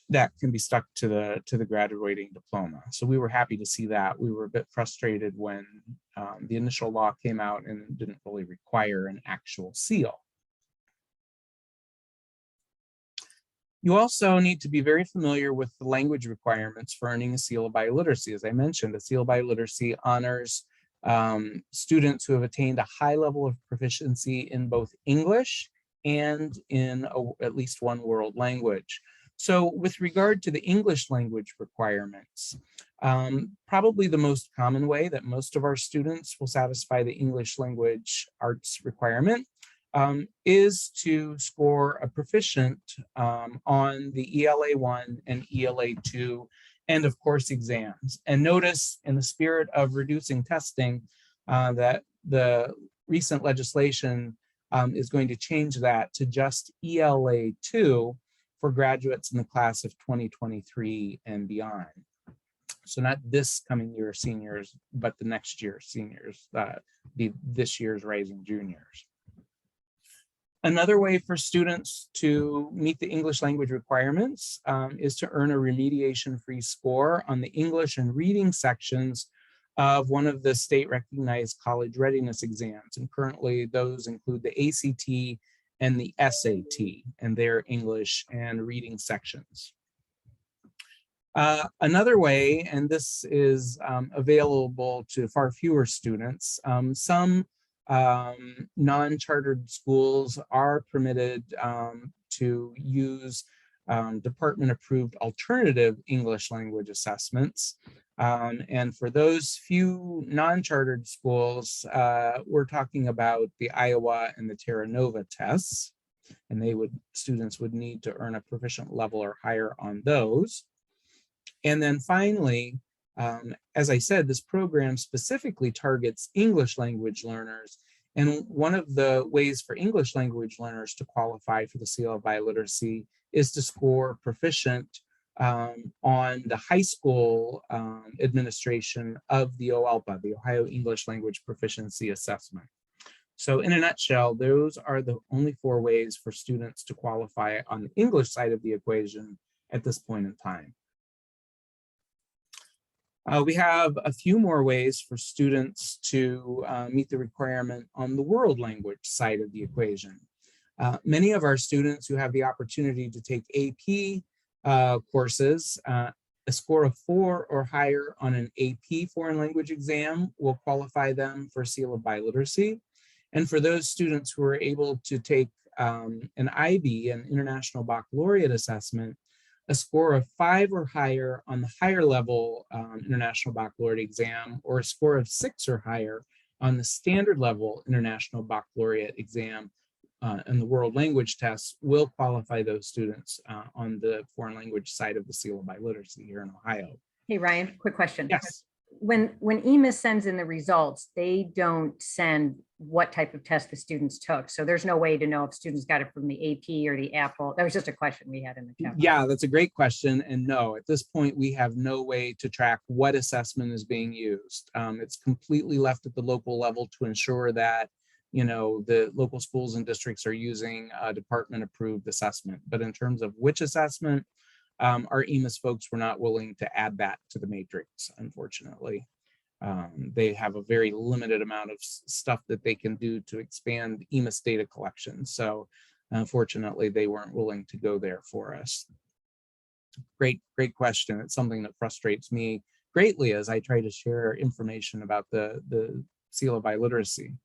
Speaker 2: that can be stuck to the graduating diploma. So we were happy to see that. We were a bit frustrated when the initial law came out and didn't really require an actual seal. You also need to be very familiar with the language requirements for earning a Seal of Biliteracy. As I mentioned, a Seal of Biliteracy honors students who have attained a high level of proficiency in both English and in at least one world language. So with regard to the English language requirements, probably the most common way that most of our students will satisfy the English language arts requirement is to score a proficient on the ELA 1 and ELA 2 end of course exams. And notice, in the spirit of reducing testing, that the recent legislation is going to change that to just ELA 2 for graduates in the class of 2023 and beyond. So not this coming year seniors, but the next year seniors, this year's rising juniors. Another way for students to meet the English language requirements is to earn a remediation-free score on the English and reading sections of one of the state recognized college readiness exams. And currently those include the ACT and the SAT and their English and reading sections. Another way, and this is available to far fewer students, some non-chartered schools are permitted to use department approved alternative English language assessments. And for those few non-chartered schools, we're talking about the Iowa and the Terra Nova tests, and students would need to earn a proficient level or higher on those. And then finally, as I said, this program specifically targets English language learners. And one of the ways for English language learners to qualify for the seal of biliteracy is to score proficient on the high school administration of the OELPA, the Ohio English Language Proficiency Assessment. So in a nutshell, those are the only 4 ways for students to qualify on the English side of the equation at this point in time. We have a few more ways for students to meet the requirement on the world language side of the equation. Many of our students who have the opportunity to take AP courses, a score of 4 or higher on an AP foreign language exam will qualify them for seal of biliteracy. And for those students who are able to take an IB, an International Baccalaureate assessment, a score of 5 or higher on the higher level International Baccalaureate exam, or a score of 6 or higher on the standard level International Baccalaureate exam and the world language tests will qualify those students on the foreign language side of the seal of biliteracy here in Ohio.
Speaker 1: Hey, Ryan, quick question.
Speaker 2: Yes.
Speaker 1: When EMIS sends in the results, they don't send what type of test the students took. So there's no way to know if students got it from the AP or the Apple. That was just a question we had in the chat.
Speaker 2: Yeah, that's a great question. And no, at this point, we have no way to track what assessment is being used. It's completely left at the local level to ensure that, you know, the local schools and districts are using a department approved assessment. But in terms of which assessment, our EMIS folks were not willing to add that to the matrix, unfortunately. They have a very limited amount of stuff that they can do to expand EMIS data collection. So unfortunately, they weren't willing to go there for us. Great question. It's something that frustrates me greatly as I try to share information about the seal of biliteracy.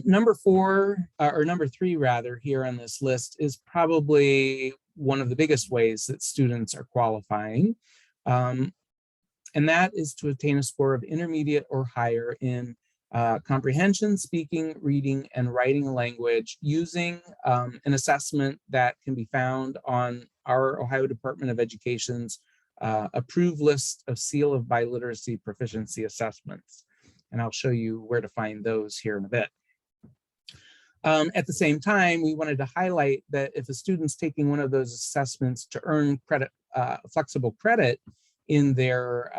Speaker 2: Number 3 rather, here on this list is probably one of the biggest ways that students are qualifying. And that is to attain a score of intermediate or higher in comprehension, speaking, reading, and writing a language using an assessment that can be found on our Ohio Department of Education's approved list of seal of biliteracy proficiency assessments. And I'll show you where to find those here in a bit. At the same time, we wanted to highlight that if a student's taking one of those assessments to earn credit, flexible credit in their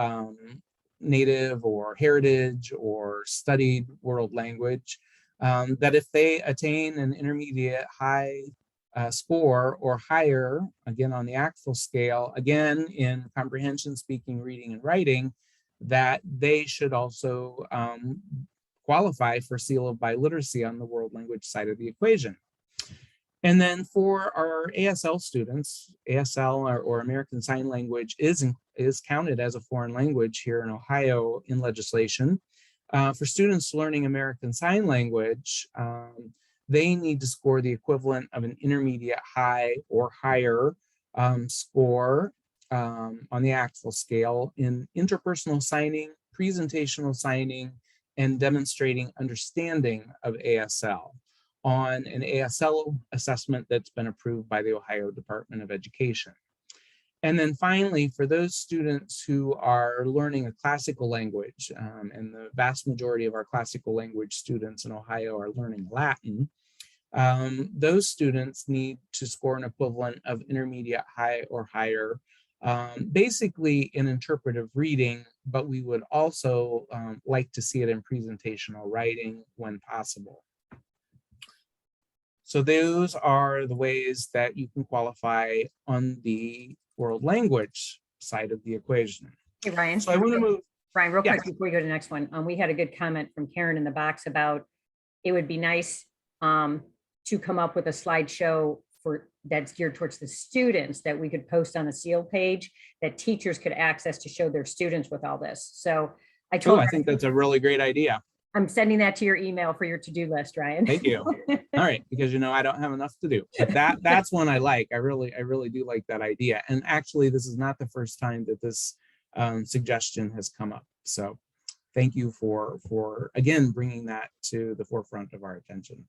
Speaker 2: native or heritage or studied world language, that if they attain an intermediate high score or higher, again on the ACTFL scale, again in comprehension, speaking, reading, and writing, that they should also qualify for seal of biliteracy on the world language side of the equation. And then for our ASL students, ASL or American Sign Language is counted as a foreign language here in Ohio in legislation. For students learning American Sign Language, they need to score the equivalent of an intermediate high or higher score on the ACTFL scale in interpersonal signing, presentational signing, and demonstrating understanding of ASL on an ASL assessment that's been approved by the Ohio Department of Education. And then finally, for those students who are learning a classical language, and the vast majority of our classical language students in Ohio are learning Latin, those students need to score an equivalent of intermediate high or higher basically in interpretive reading, but we would also like to see it in presentational writing when possible. So those are the ways that you can qualify on the world language side of the equation.
Speaker 1: Hey, Ryan.
Speaker 2: So I want to move.
Speaker 1: Ryan, real quick
Speaker 2: Yes.
Speaker 1: before we go to the next one, we had a good comment from Karen in the box about it would be nice to come up with a slideshow for that's geared towards the students that we could post on the seal page that teachers could access to show their students with all this. So I told
Speaker 2: I think that's a really great idea.
Speaker 1: I'm sending that to your email for your to-do list, Ryan.
Speaker 2: Thank you. All right, because I don't have enough to do, but that's one I like. I really do like that idea. And actually, this is not the first time that this suggestion has come up. So thank you for again bringing that to the forefront of our attention.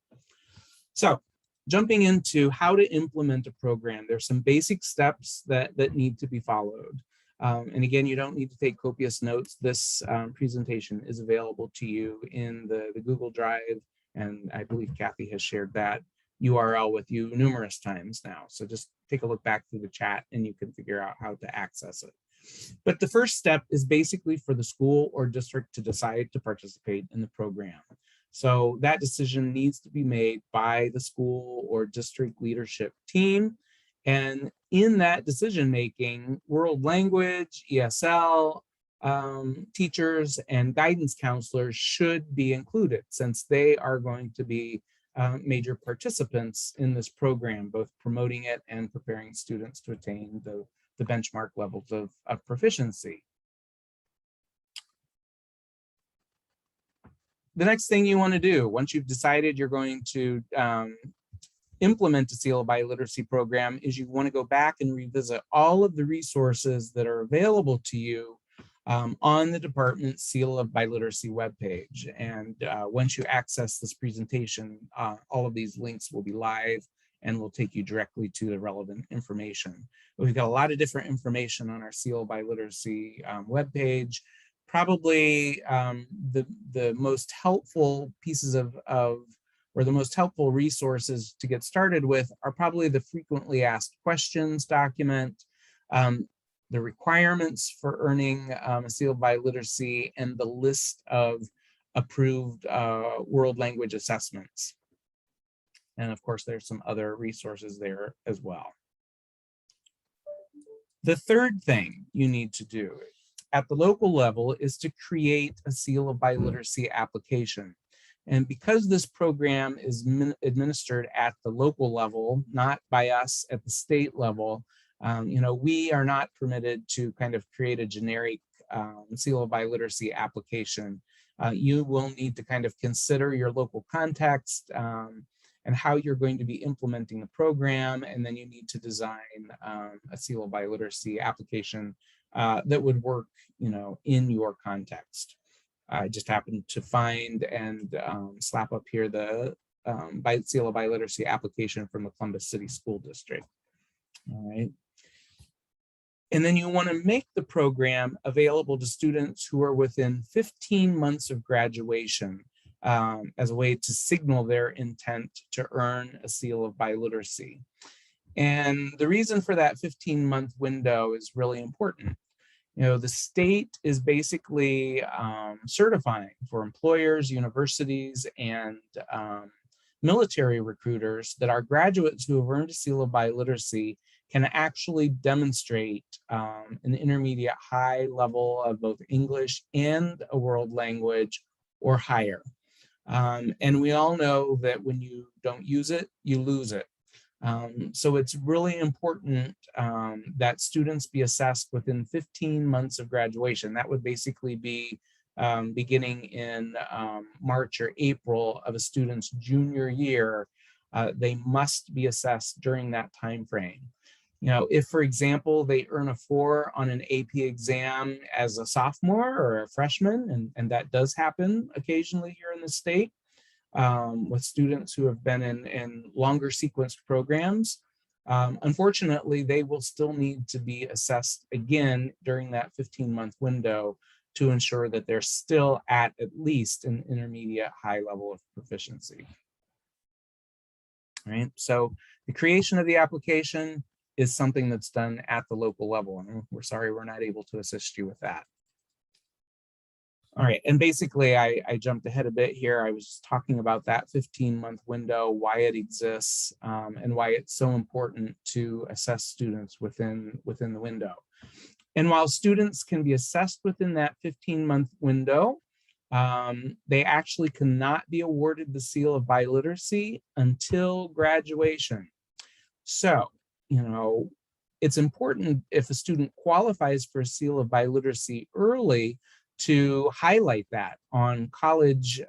Speaker 2: So jumping into how to implement a program, there's some basic steps that need to be followed. And again, you don't need to take copious notes. This presentation is available to you in the Google Drive, and I believe Kathy has shared that URL with you numerous times now. So just take a look back through the chat and you can figure out how to access it. But the first step is basically for the school or district to decide to participate in the program. So that decision needs to be made by the school or district leadership team. And in that decision-making, world language, ESL, teachers and guidance counselors should be included since they are going to be major participants in this program, both promoting it and preparing students to attain the benchmark levels of proficiency. The next thing you want to do, once you've decided you're going to implement a seal of biliteracy program, is you want to go back and revisit all of the resources that are available to you on the department Seal of Biliteracy webpage. And once you access this presentation, all of these links will be live and will take you directly to the relevant information. We've got a lot of different information on our Seal of Biliteracy webpage. Probably the most helpful pieces or the most helpful resources to get started with are probably the frequently asked questions document, the requirements for earning a seal of biliteracy, and the list of approved world language assessments. And of course, there's some other resources there as well. The third thing you need to do at the local level is to create a seal of biliteracy application. And because this program is administered at the local level, not by us at the state level, we are not permitted to kind of create a generic seal of biliteracy application. You will need to kind of consider your local context and how you're going to be implementing the program, and then you need to design a seal of biliteracy application that would work, in your context. I just happened to find and slap up here the seal of biliteracy application from the Columbus City School District. All right. And then you want to make the program available to students who are within 15 months of graduation as a way to signal their intent to earn a seal of biliteracy. And the reason for that 15-month window is really important. The state is basically certifying for employers, universities, and military recruiters that our graduates who have earned a seal of biliteracy can actually demonstrate an intermediate high level of both English and a world language or higher. And we all know that when you don't use it, you lose it. So it's really important that students be assessed within 15 months of graduation. That would basically be beginning in March or April of a student's junior year. They must be assessed during that time frame. If, for example, they earn a 4 on an AP exam as a sophomore or a freshman, and that does happen occasionally here in the state, with students who have been in longer sequenced programs. Unfortunately, they will still need to be assessed again during that 15-month window to ensure that they're still at least an intermediate high level of proficiency. All right, so the creation of the application, is something that's done at the local level. And we're sorry we're not able to assist you with that. All right, and basically I jumped ahead a bit here. I was talking about that 15-month window, why it exists, and why it's so important to assess students within the window. And while students can be assessed within that 15-month window, they actually cannot be awarded the seal of biliteracy until graduation. So, you know, it's important if a student qualifies for a seal of biliteracy early to highlight that on college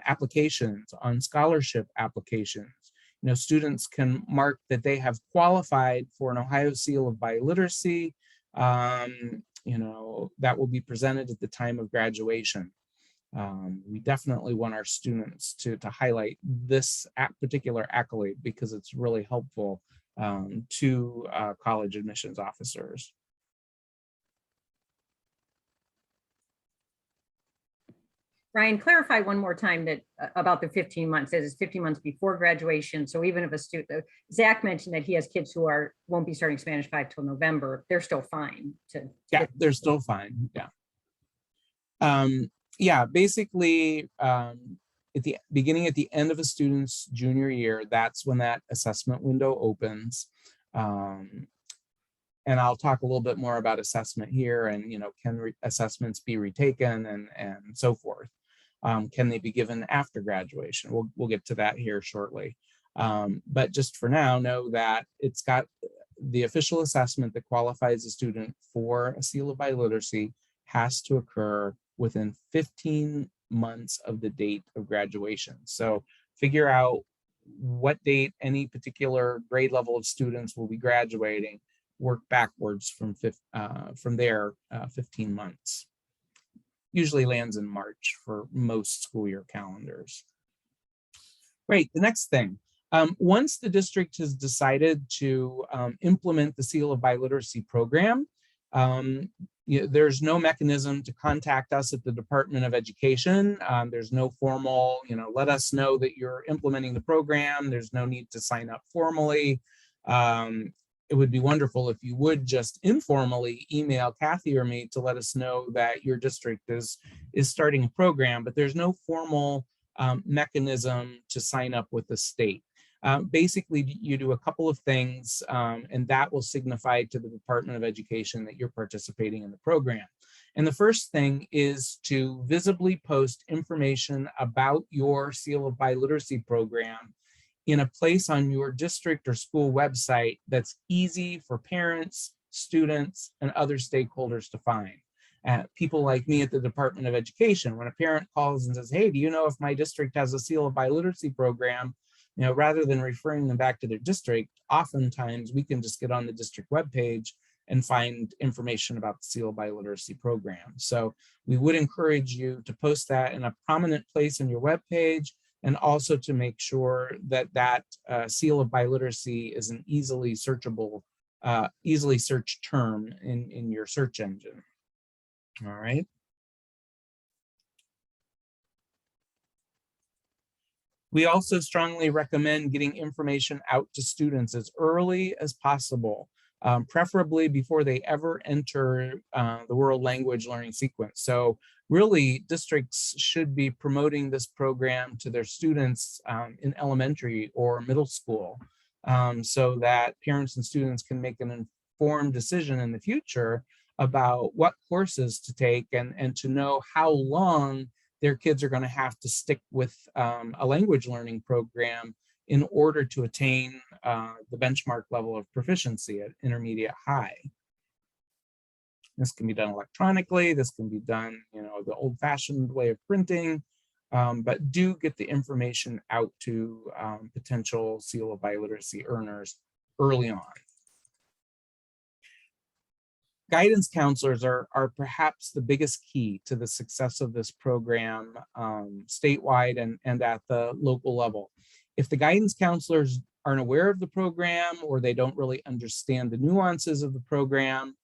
Speaker 2: applications, on scholarship applications. You know, students can mark that they have qualified for an Ohio seal of biliteracy. You know, that will be presented at the time of graduation. We definitely want our students to highlight this particular accolade because it's really helpful to college admissions officers.
Speaker 1: Ryan, clarify one more time that about the 15 months, that is 15 months before graduation. So even if a student, Zach mentioned that he has kids who won't be starting Spanish 5 till November, they're still fine to
Speaker 2: yeah, they're still fine. Yeah. Yeah, basically at the end of a student's junior year, that's when that assessment window opens. And I'll talk a little bit more about assessment here and, you know, can assessments be retaken and so forth. Can they be given after graduation? We'll get to that here shortly. But just for now, know that it's got the official assessment that qualifies a student for a seal of biliteracy has to occur within 15 months of the date of graduation. So figure out what date any particular grade level of students will be graduating, work backwards from there 15 months. Usually lands in March for most school year calendars. Right, the next thing. Once the district has decided to implement the Seal of Biliteracy program, there's no mechanism to contact us at the Department of Education. There's no formal, let us know that you're implementing the program. There's no need to sign up formally. It would be wonderful if you would just informally email Kathy or me to let us know that your district is starting a program, but there's no formal mechanism to sign up with the state. Basically, you do a couple of things, and that will signify to the Department of Education that you're participating in the program. And the first thing is to visibly post information about your Seal of Biliteracy program in a place on your district or school website that's easy for parents, students, and other stakeholders to find. People like me at the Department of Education, when a parent calls and says, hey, do you know if my district has a Seal of Biliteracy program? Rather than referring them back to their district, oftentimes we can just get on the district webpage and find information about the Seal of Biliteracy program. So we would encourage you to post that in a prominent place on your webpage, and also to make sure that that Seal of Biliteracy is an easily searchable, easily searched term in your search engine. All right. We also strongly recommend getting information out to students as early as possible, preferably before they ever enter the world language learning sequence. So really, districts should be promoting this program to their students in elementary or middle school, so that parents and students can make an informed decision in the future about what courses to take and to know how long their kids are going to have to stick with a language learning program in order to attain the benchmark level of proficiency at intermediate high. This can be done electronically. This can be done, the old-fashioned way of printing, but do get the information out to potential Seal of Biliteracy earners early on. Guidance counselors are perhaps the biggest key to the success of this program statewide and at the local level. If the guidance counselors aren't aware of the program or they don't really understand the nuances of the program,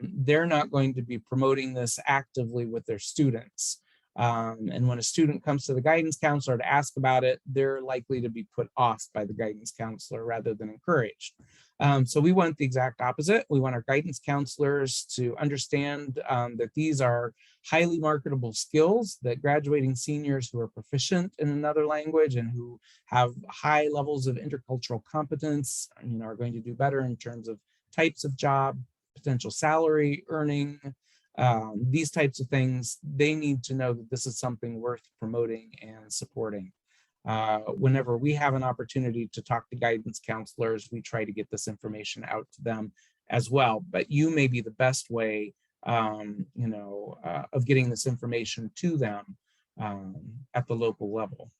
Speaker 2: they're not going to be promoting this actively with their students. And when a student comes to the guidance counselor to ask about it, they're likely to be put off by the guidance counselor rather than encouraged. So we want the exact opposite. We want our guidance counselors to understand that these are highly marketable skills that graduating seniors who are proficient in another language and who have high levels of intercultural competence, are going to do better in terms of types of job, potential salary, earning, these types of things. They need to know that this is something worth promoting and supporting. Whenever we have an opportunity to talk to guidance counselors, we try to get this information out to them as well. But you may be the best way, of getting this information to them at the local level.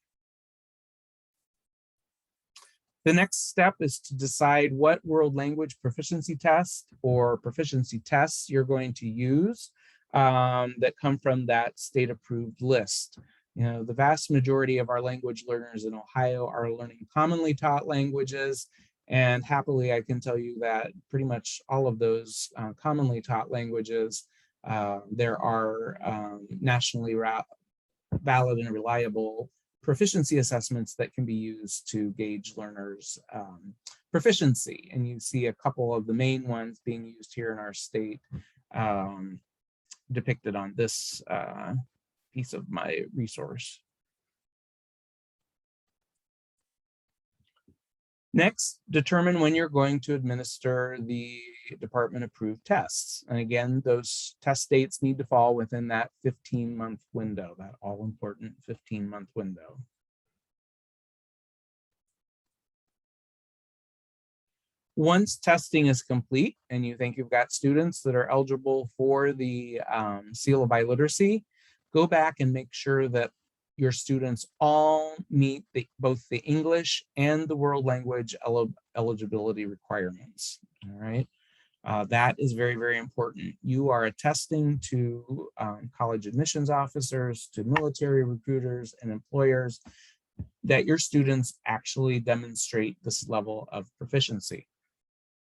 Speaker 2: The next step is to decide what world language proficiency test or proficiency tests you're going to use that come from that state approved list. The vast majority of our language learners in Ohio are learning commonly taught languages. And happily, I can tell you that pretty much all of those commonly taught languages, there are nationally valid and reliable proficiency assessments that can be used to gauge learners' proficiency. And you see a couple of the main ones being used here in our state depicted on this piece of my resource. Next, determine when you're going to administer the department approved tests. And again, those test dates need to fall within that 15-month window, that all important 15-month window. Once testing is complete and you think you've got students that are eligible for the seal of biliteracy, go back and make sure that your students all meet both the English and the world language eligibility requirements. All right, that is very, very important. You are attesting to college admissions officers, to military recruiters and employers that your students actually demonstrate this level of proficiency.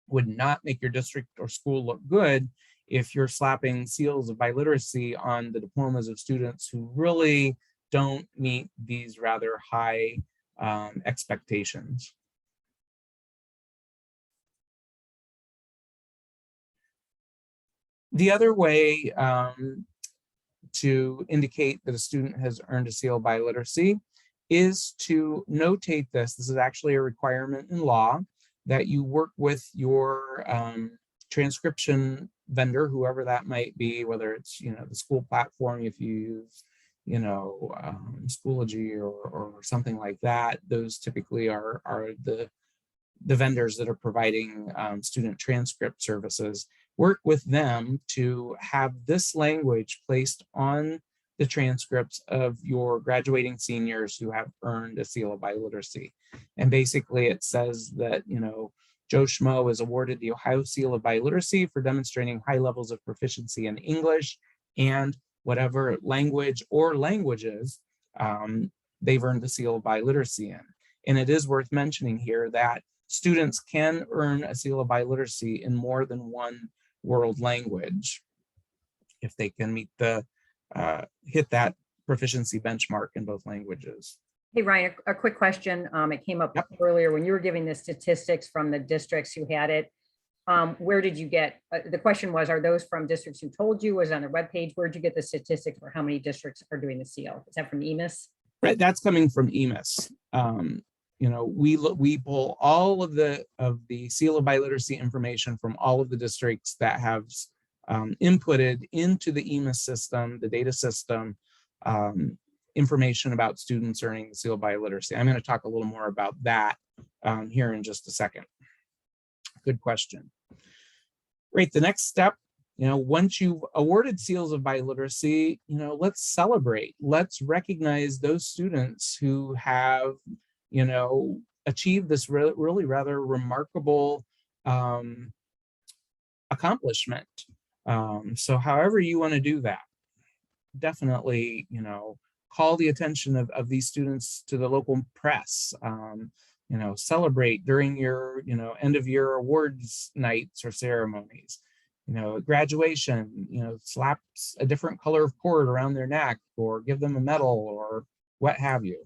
Speaker 2: Would not make your district or school look good if you're slapping seals of biliteracy on the diplomas of students who really don't meet these rather high expectations. The other way to indicate that a student has earned a seal of biliteracy is to notate this. This is actually a requirement in law that you work with your transcription vendor, whoever that might be, whether it's the school platform, if you use Schoology or something like that. Those typically are the vendors that are providing student transcript services. Work with them to have this language placed on the transcripts of your graduating seniors who have earned a seal of biliteracy. And basically it says that, Joe Schmo is awarded the Ohio Seal of Biliteracy for demonstrating high levels of proficiency in English and whatever language or languages they've earned the seal of biliteracy in. And it is worth mentioning here that students can earn a seal of biliteracy in more than one world language if they can meet the hit that proficiency benchmark in both languages.
Speaker 1: Hey, Ryan, a quick question. It came up earlier when you were giving the statistics from the districts who had it. Where did you get, the question was, are those from districts who told you? Was it on their webpage? Where'd you get the statistics for how many districts are doing the seal? Is that from EMIS?
Speaker 2: Right, that's coming from EMIS. We pull all of the seal of biliteracy information from all of the districts that have inputted into the EMIS system, the data system, information about students earning the seal of biliteracy. I'm going to talk a little more about that here in just a second. Good question. Great, the next step, once you've awarded seals of biliteracy, let's celebrate. Let's recognize those students who have, achieved this really rather remarkable accomplishment. So however you want to do that, definitely, call the attention of these students to the local press. Celebrate during your, end of year awards nights or ceremonies. Graduation, slap a different color of cord around their neck or give them a medal or what have you.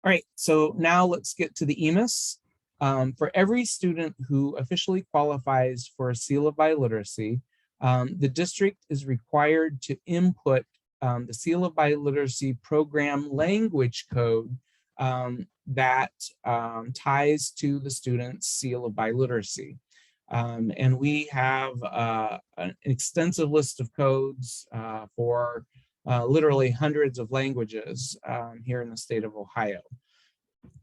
Speaker 2: All right, so now let's get to the EMIS. For every student who officially qualifies for a seal of biliteracy, the district is required to input the seal of biliteracy program language code that ties to the student's seal of biliteracy. And we have an extensive list of codes for literally hundreds of languages here in the state of Ohio.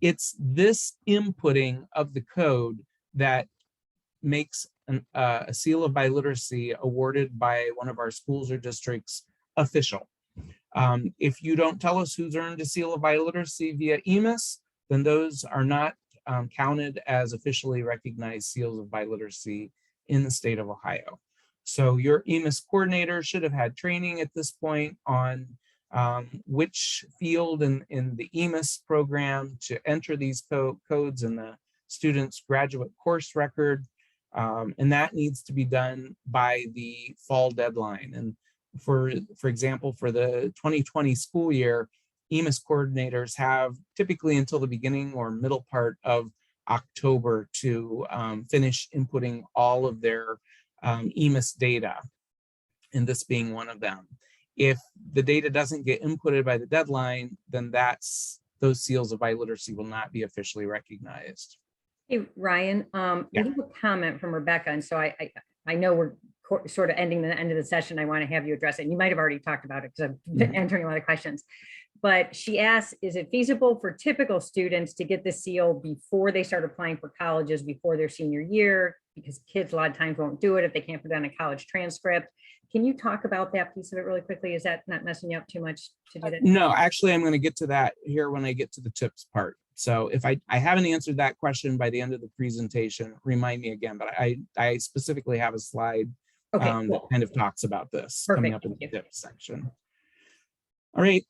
Speaker 2: It's this inputting of the code that makes a seal of biliteracy awarded by one of our schools or districts official. If you don't tell us who's earned a seal of biliteracy via EMIS, then those are not counted as officially recognized seals of biliteracy in the state of Ohio. So your EMIS coordinator should have had training at this point on which field in the EMIS program to enter these codes in the student's graduate course record. And that needs to be done by the fall deadline. And for example, for the 2020 school year, EMIS coordinators have typically until the beginning or middle part of October to finish inputting all of their EMIS data, and this being one of them. If the data doesn't get inputted by the deadline, then those seals of biliteracy will not be officially recognized.
Speaker 1: Hey, Ryan, we have a comment from Rebecca, and so I know we're sort of ending the end of the session. I want to have you address it. And you might have already talked about it because I've been answering a lot of questions. But she asks, is it feasible for typical students to get the seal before they start applying for colleges before their senior year? Because kids a lot of times won't do it if they can't put down a college transcript. Can you talk about that piece of it really quickly? Is that not messing you up too much to do that?
Speaker 2: No, actually, I'm going to get to that here when I get to the tips part. So if I haven't answered that question by the end of the presentation, remind me again, but I specifically have a slide that kind of talks about this coming up in the tips section. All right,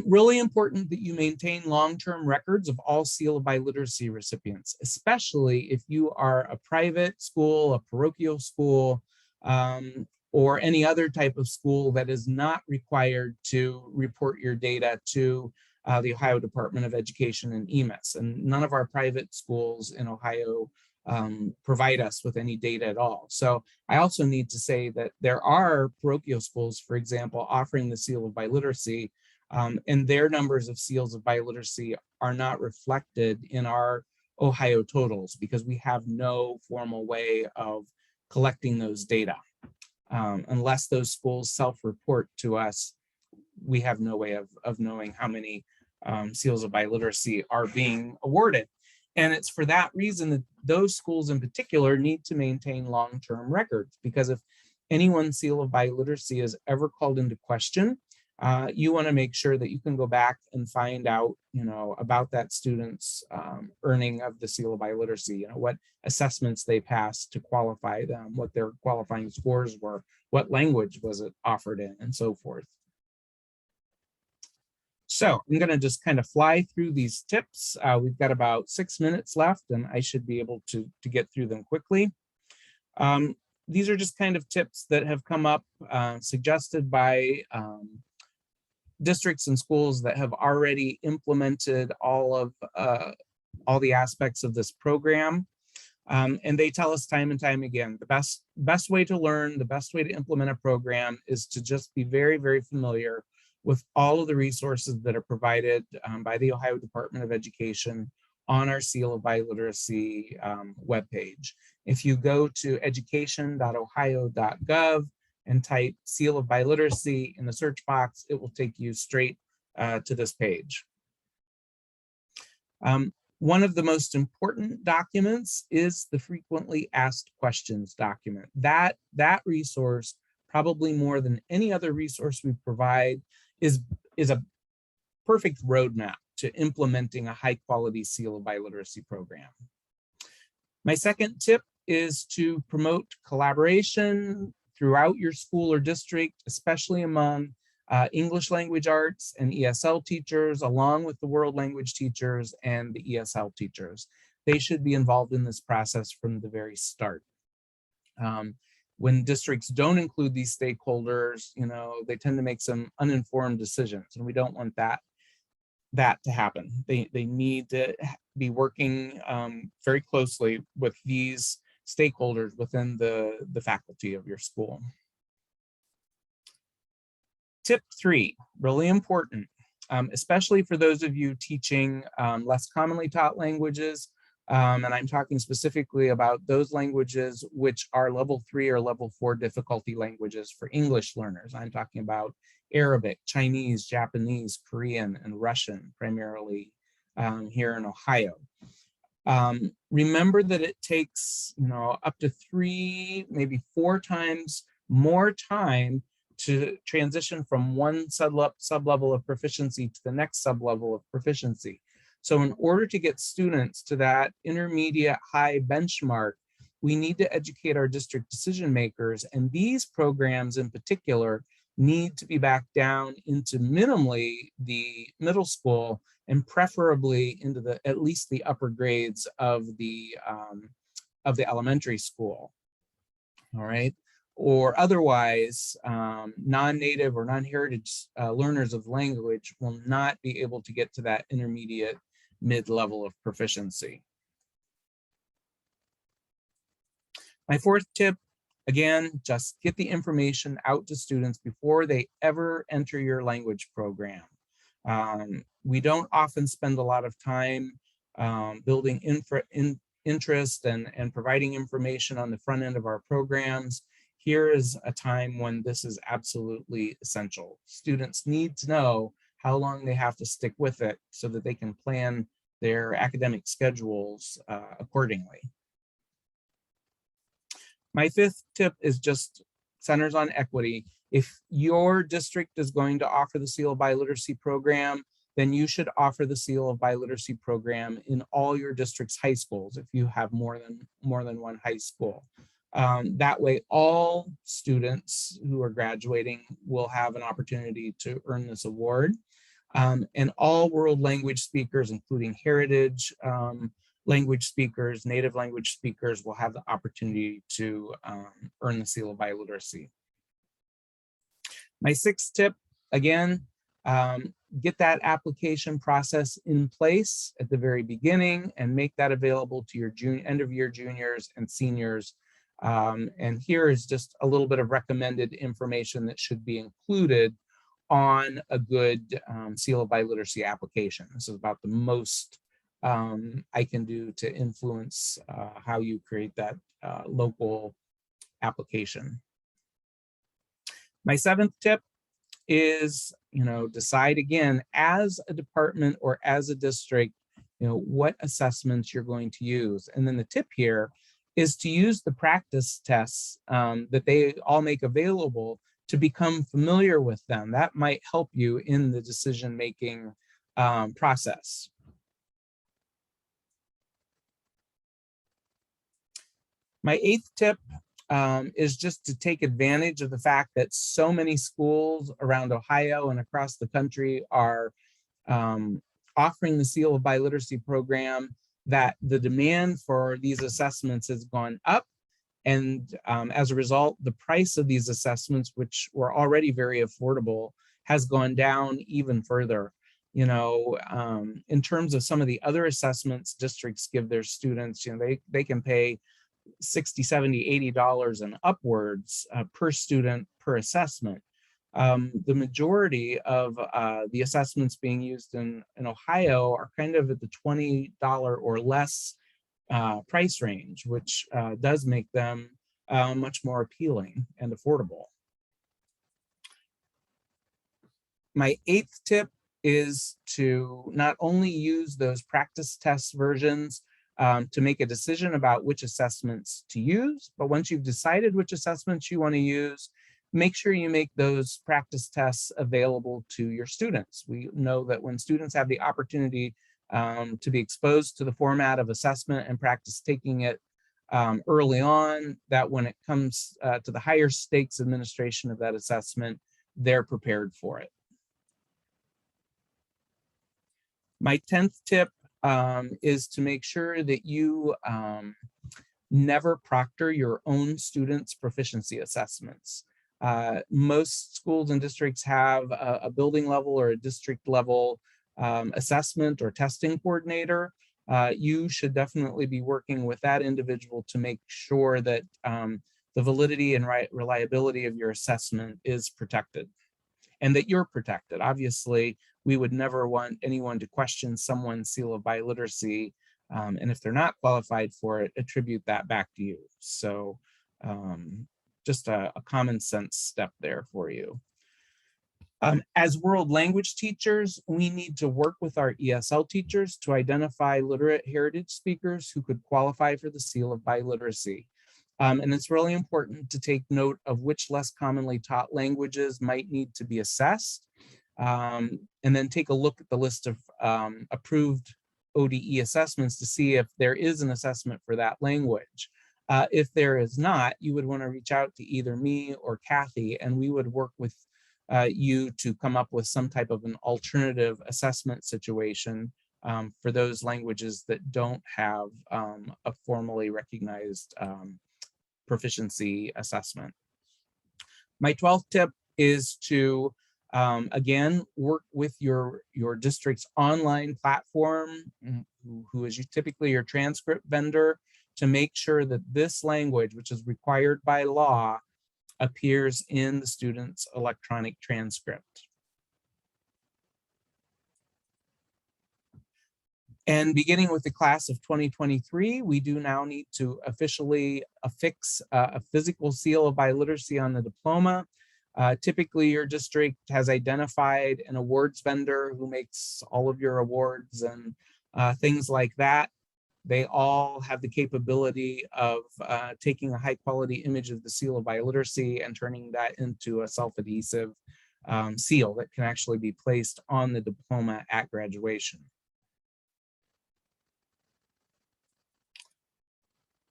Speaker 2: really important that you maintain long-term records of all seal of biliteracy recipients, especially if you are a private school, a parochial school, or any other type of school that is not required to report your data to the Ohio Department of Education and EMIS. And none of our private schools in Ohio provide us with any data at all. So I also need to say that there are parochial schools, for example, offering the seal of biliteracy, and their numbers of seals of biliteracy are not reflected in our Ohio totals because we have no formal way of collecting those data. Unless those schools self-report to us, we have no way of knowing how many seals of biliteracy are being awarded. And it's for that reason that those schools in particular need to maintain long-term records, because if anyone's seal of biliteracy is ever called into question, you want to make sure that you can go back and find out, about that student's earning of the seal of biliteracy, what assessments they passed to qualify them, what their qualifying scores were, what language was it offered in, and so forth. So I'm going to just kind of fly through these tips. We've got about 6 minutes left, and I should be able to get through them quickly. These are just kind of tips that have come up, suggested by districts and schools that have already implemented all the aspects of this program. And they tell us time and time again, the best way to learn, the best way to implement a program is to just be very, very familiar with all of the resources that are provided by the Ohio Department of Education on our Seal of Biliteracy webpage. If you go to education.ohio.gov and type Seal of Biliteracy in the search box, it will take you straight to this page. One of the most important documents is the frequently asked questions document. That resource, probably more than any other resource we provide, is a perfect roadmap to implementing a high quality Seal of Biliteracy program. My second tip is to promote collaboration throughout your school or district, especially among English language arts and ESL teachers, along with the world language teachers and the ESL teachers. They should be involved in this process from the very start. When districts don't include these stakeholders, they tend to make some uninformed decisions, and we don't want that. that to happen. They need to be working very closely with these stakeholders within the faculty of your school. Tip 3, really important, especially for those of you teaching less commonly taught languages. And I'm talking specifically about those languages which are level 3 or level 4 difficulty languages for English learners. I'm talking about Arabic, Chinese, Japanese, Korean, and Russian, primarily here in Ohio. Remember that it takes, up to 3, maybe 4 times more time to transition from one sub-level of proficiency to the next sub-level of proficiency. So in order to get students to that intermediate high benchmark, we need to educate our district decision makers, and these programs in particular need to be back down into minimally the middle school and preferably into at least the upper grades of the elementary school. All right. Or otherwise, non-native or non-heritage learners of language will not be able to get to that intermediate mid-level of proficiency. My 4th tip, again, just get the information out to students before they ever enter your language program. We don't often spend a lot of time building interest and providing information on the front end of our programs. Here is a time when this is absolutely essential. Students need to know how long they have to stick with it so that they can plan their academic schedules accordingly. My 5th tip is just centers on equity. If your district is going to offer the Seal of Biliteracy program, then you should offer the Seal of Biliteracy program in all your district's high schools if you have more than one high school. That way, all students who are graduating will have an opportunity to earn this award. And all world language speakers, including heritage language speakers, native language speakers, will have the opportunity to earn the Seal of Biliteracy. My 6th tip, again, get that application process in place at the very beginning and make that available to your end of year juniors and seniors. And here is just a little bit of recommended information that should be included on a good Seal of Biliteracy application. This is about the most I can do to influence how you create that local application. My 7th tip is, decide again as a department or as a district, what assessments you're going to use. And then the tip here is to use the practice tests that they all make available to become familiar with them. That might help you in the decision-making process. My 8th tip is just to take advantage of the fact that so many schools around Ohio and across the country are offering the Seal of Biliteracy program, that the demand for these assessments has gone up. And as a result, the price of these assessments, which were already very affordable, has gone down even further. In terms of some of the other assessments districts give their students, they can pay $60, $70, $80 and upwards per student per assessment. The majority of the assessments being used in Ohio are kind of at the $20 or less price range, which does make them much more appealing and affordable. My 8th tip is to not only use those practice test versions to make a decision about which assessments to use, but once you've decided which assessments you want to use, make sure you make those practice tests available to your students. We know that when students have the opportunity to be exposed to the format of assessment and practice taking it early on, that when it comes to the higher stakes administration of that assessment, they're prepared for it. My 10th tip is to make sure that you never proctor your own students' proficiency assessments. Most schools and districts have a building level or a district level assessment or testing coordinator, you should definitely be working with that individual to make sure that the validity and reliability of your assessment is protected and that you're protected. Obviously, we would never want anyone to question someone's seal of biliteracy, and if they're not qualified for it, attribute that back to you. So just a common sense step there for you. As world language teachers, we need to work with our ESL teachers to identify literate heritage speakers who could qualify for the seal of biliteracy. And it's really important to take note of which less commonly taught languages might need to be assessed, and then take a look at the list of approved ODE assessments to see if there is an assessment for that language. If there is not, you would want to reach out to either me or Kathy, and we would work with you to come up with some type of an alternative assessment situation for those languages that don't have a formally recognized proficiency assessment. My 12th tip is to, again, work with your district's online platform, who is typically your transcript vendor, to make sure that this language, which is required by law, appears in the student's electronic transcript. And beginning with the class of 2023, we do now need to officially affix a physical seal of biliteracy on the diploma. Typically, your district has identified an awards vendor who makes all of your awards and things like that. They all have the capability of taking a high quality image of the seal of biliteracy and turning that into a self-adhesive seal that can actually be placed on the diploma at graduation.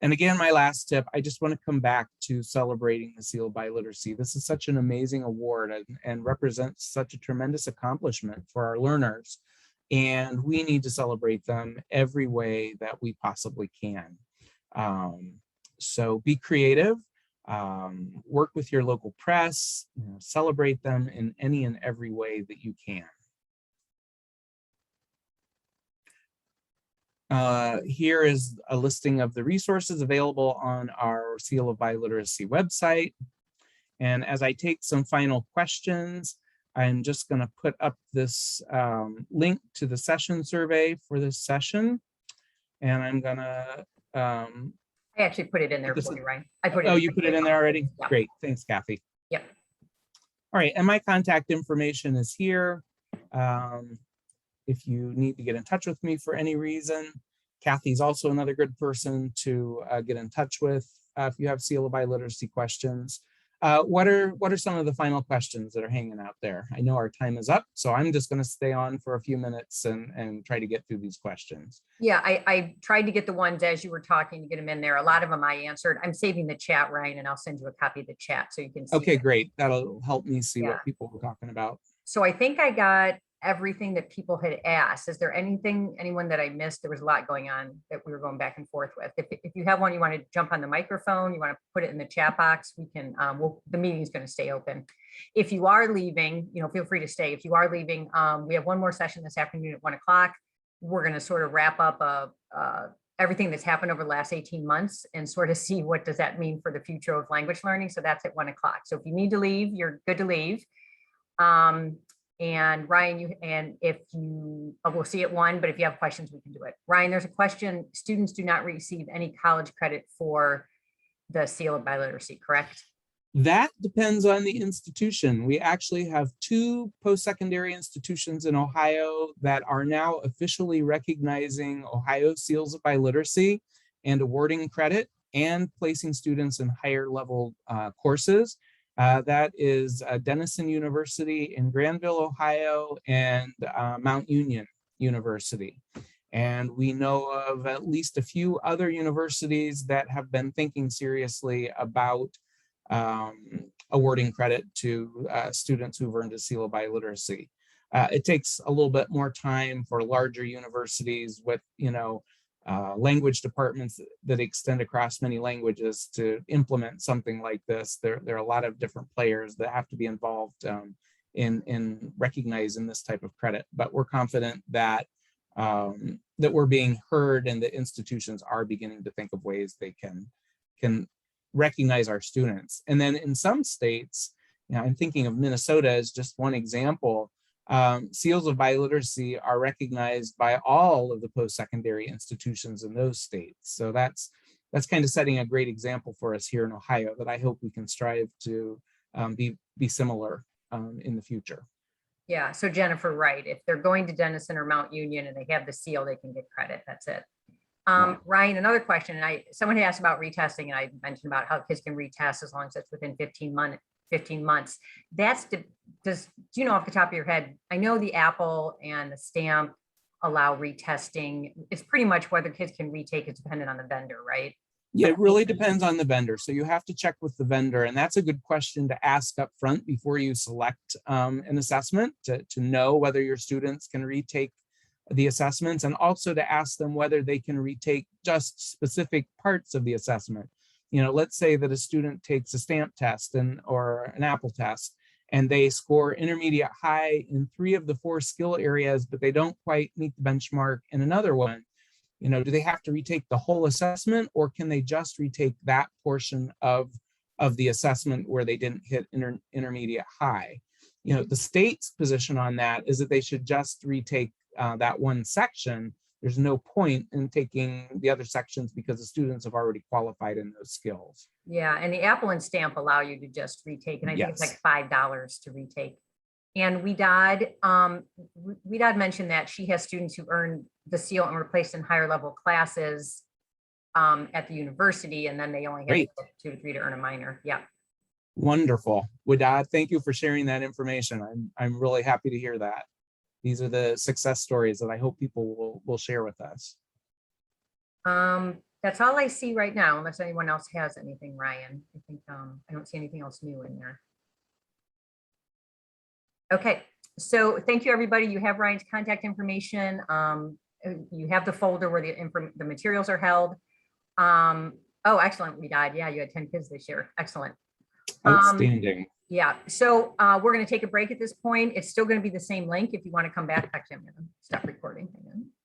Speaker 2: And again, my last tip, I just want to come back to celebrating the seal of biliteracy. This is such an amazing award and represents such a tremendous accomplishment for our learners. And we need to celebrate them every way that we possibly can. So be creative, work with your local press, celebrate them in any and every way that you can. Here is a listing of the resources available on our Seal of Biliteracy website. And as I take some final questions, I'm just going to put up this link to the session survey for this session. And I'm going to...
Speaker 1: I actually put it in there for you, Ryan. I put it.
Speaker 2: Oh, you put it in there already?
Speaker 1: Yeah.
Speaker 2: Great. Thanks, Kathy.
Speaker 1: Yep.
Speaker 2: All right. And my contact information is here. If you need to get in touch with me for any reason, Kathy's also another good person to get in touch with if you have seal of biliteracy questions. What are some of the final questions that are hanging out there? I know our time is up, so I'm just going to stay on for a few minutes and try to get through these questions.
Speaker 1: Yeah, I tried to get the ones as you were talking to get them in there. A lot of them I answered. I'm saving the chat, Ryan, and I'll send you a copy of the chat so you can see.
Speaker 2: Okay,
Speaker 1: it.
Speaker 2: Great. That'll help me see what people were talking about.
Speaker 1: So I think I got everything that people had asked. Is there anyone that I missed? There was a lot going on that we were going back and forth with. If you have one, you want to jump on the microphone, you want to put it in the chat box, we can, the meeting's going to stay open. If you are leaving, feel free to stay. If you are leaving, we have one more session this afternoon at 1 o'clock. We're going to sort of wrap up everything that's happened over the last 18 months and sort of see what does that mean for the future of language learning. So that's at 1 o'clock. So if you need to leave, you're good to leave. And Ryan, we'll see at 1, but if you have questions, we can do it. Ryan, there's a question. Students do not receive any college credit for the seal of biliteracy, correct?
Speaker 2: That depends on the institution. We actually have 2 post-secondary institutions in Ohio that are now officially recognizing Ohio seals of biliteracy and awarding credit and placing students in higher level courses. That is Denison University in Granville, Ohio, and Mount Union University. And we know of at least a few other universities that have been thinking seriously about awarding credit to students who've earned a seal of biliteracy. It takes a little bit more time for larger universities with, language departments that extend across many languages to implement something like this. There are a lot of different players that have to be involved in recognizing this type of credit. But we're confident that that we're being heard and that institutions are beginning to think of ways they can recognize our students. And then in some states, you know, I'm thinking of Minnesota as just one example. Seals of biliteracy are recognized by all of the post-secondary institutions in those states. So that's kind of setting a great example for us here in Ohio that I hope we can strive to be similar in the future.
Speaker 1: Yeah, so Jennifer, right, if they're going to Denison or Mount Union and they have the seal, they can get credit, that's it.
Speaker 2: Yeah.
Speaker 1: Ryan, another question, and someone had asked about retesting, and I mentioned about how kids can retest as long as it's within 15 months. Do you know off the top of your head, I know the Apple and the Stamp allow retesting. It's pretty much whether kids can retake is dependent on the vendor, right?
Speaker 2: Yeah, it really depends on the vendor. So you have to check with the vendor, and that's a good question to ask up front before you select an assessment to know whether your students can retake the assessments, and also to ask them whether they can retake just specific parts of the assessment. You know, let's say that a student takes a Stamp test or an Apple test, and they score intermediate high in 3 of the 4 skill areas, but they don't quite meet the benchmark in another one. You know, do they have to retake the whole assessment, or can they just retake that portion of the assessment where they didn't hit intermediate high? You know, the state's position on that is that they should just retake that one section. There's no point in taking the other sections because the students have already qualified in those skills.
Speaker 1: Yeah, and the Apple and Stamp allow you to just retake, and I think it's like $5 to retake. And Wedad mentioned that she has students who earned the seal and were placed in higher level classes at the university, and then they only had 2 to 3 to earn a minor. Yeah.
Speaker 2: Wonderful. Wedad, thank you for sharing that information. I'm really happy to hear that. These are the success stories that I hope people will share with us.
Speaker 1: That's all I see right now, unless anyone else has anything, Ryan. I think I don't see anything else new in there. Okay, so thank you, everybody. You have Ryan's contact information. You have the folder where the materials are held. Oh, excellent, Wedad. Yeah, you had 10 kids this year. Excellent.
Speaker 2: Outstanding.
Speaker 1: Yeah, so we're going to take a break at this point. It's still going to be the same link if you want to come back. Actually, I'm going to stop recording.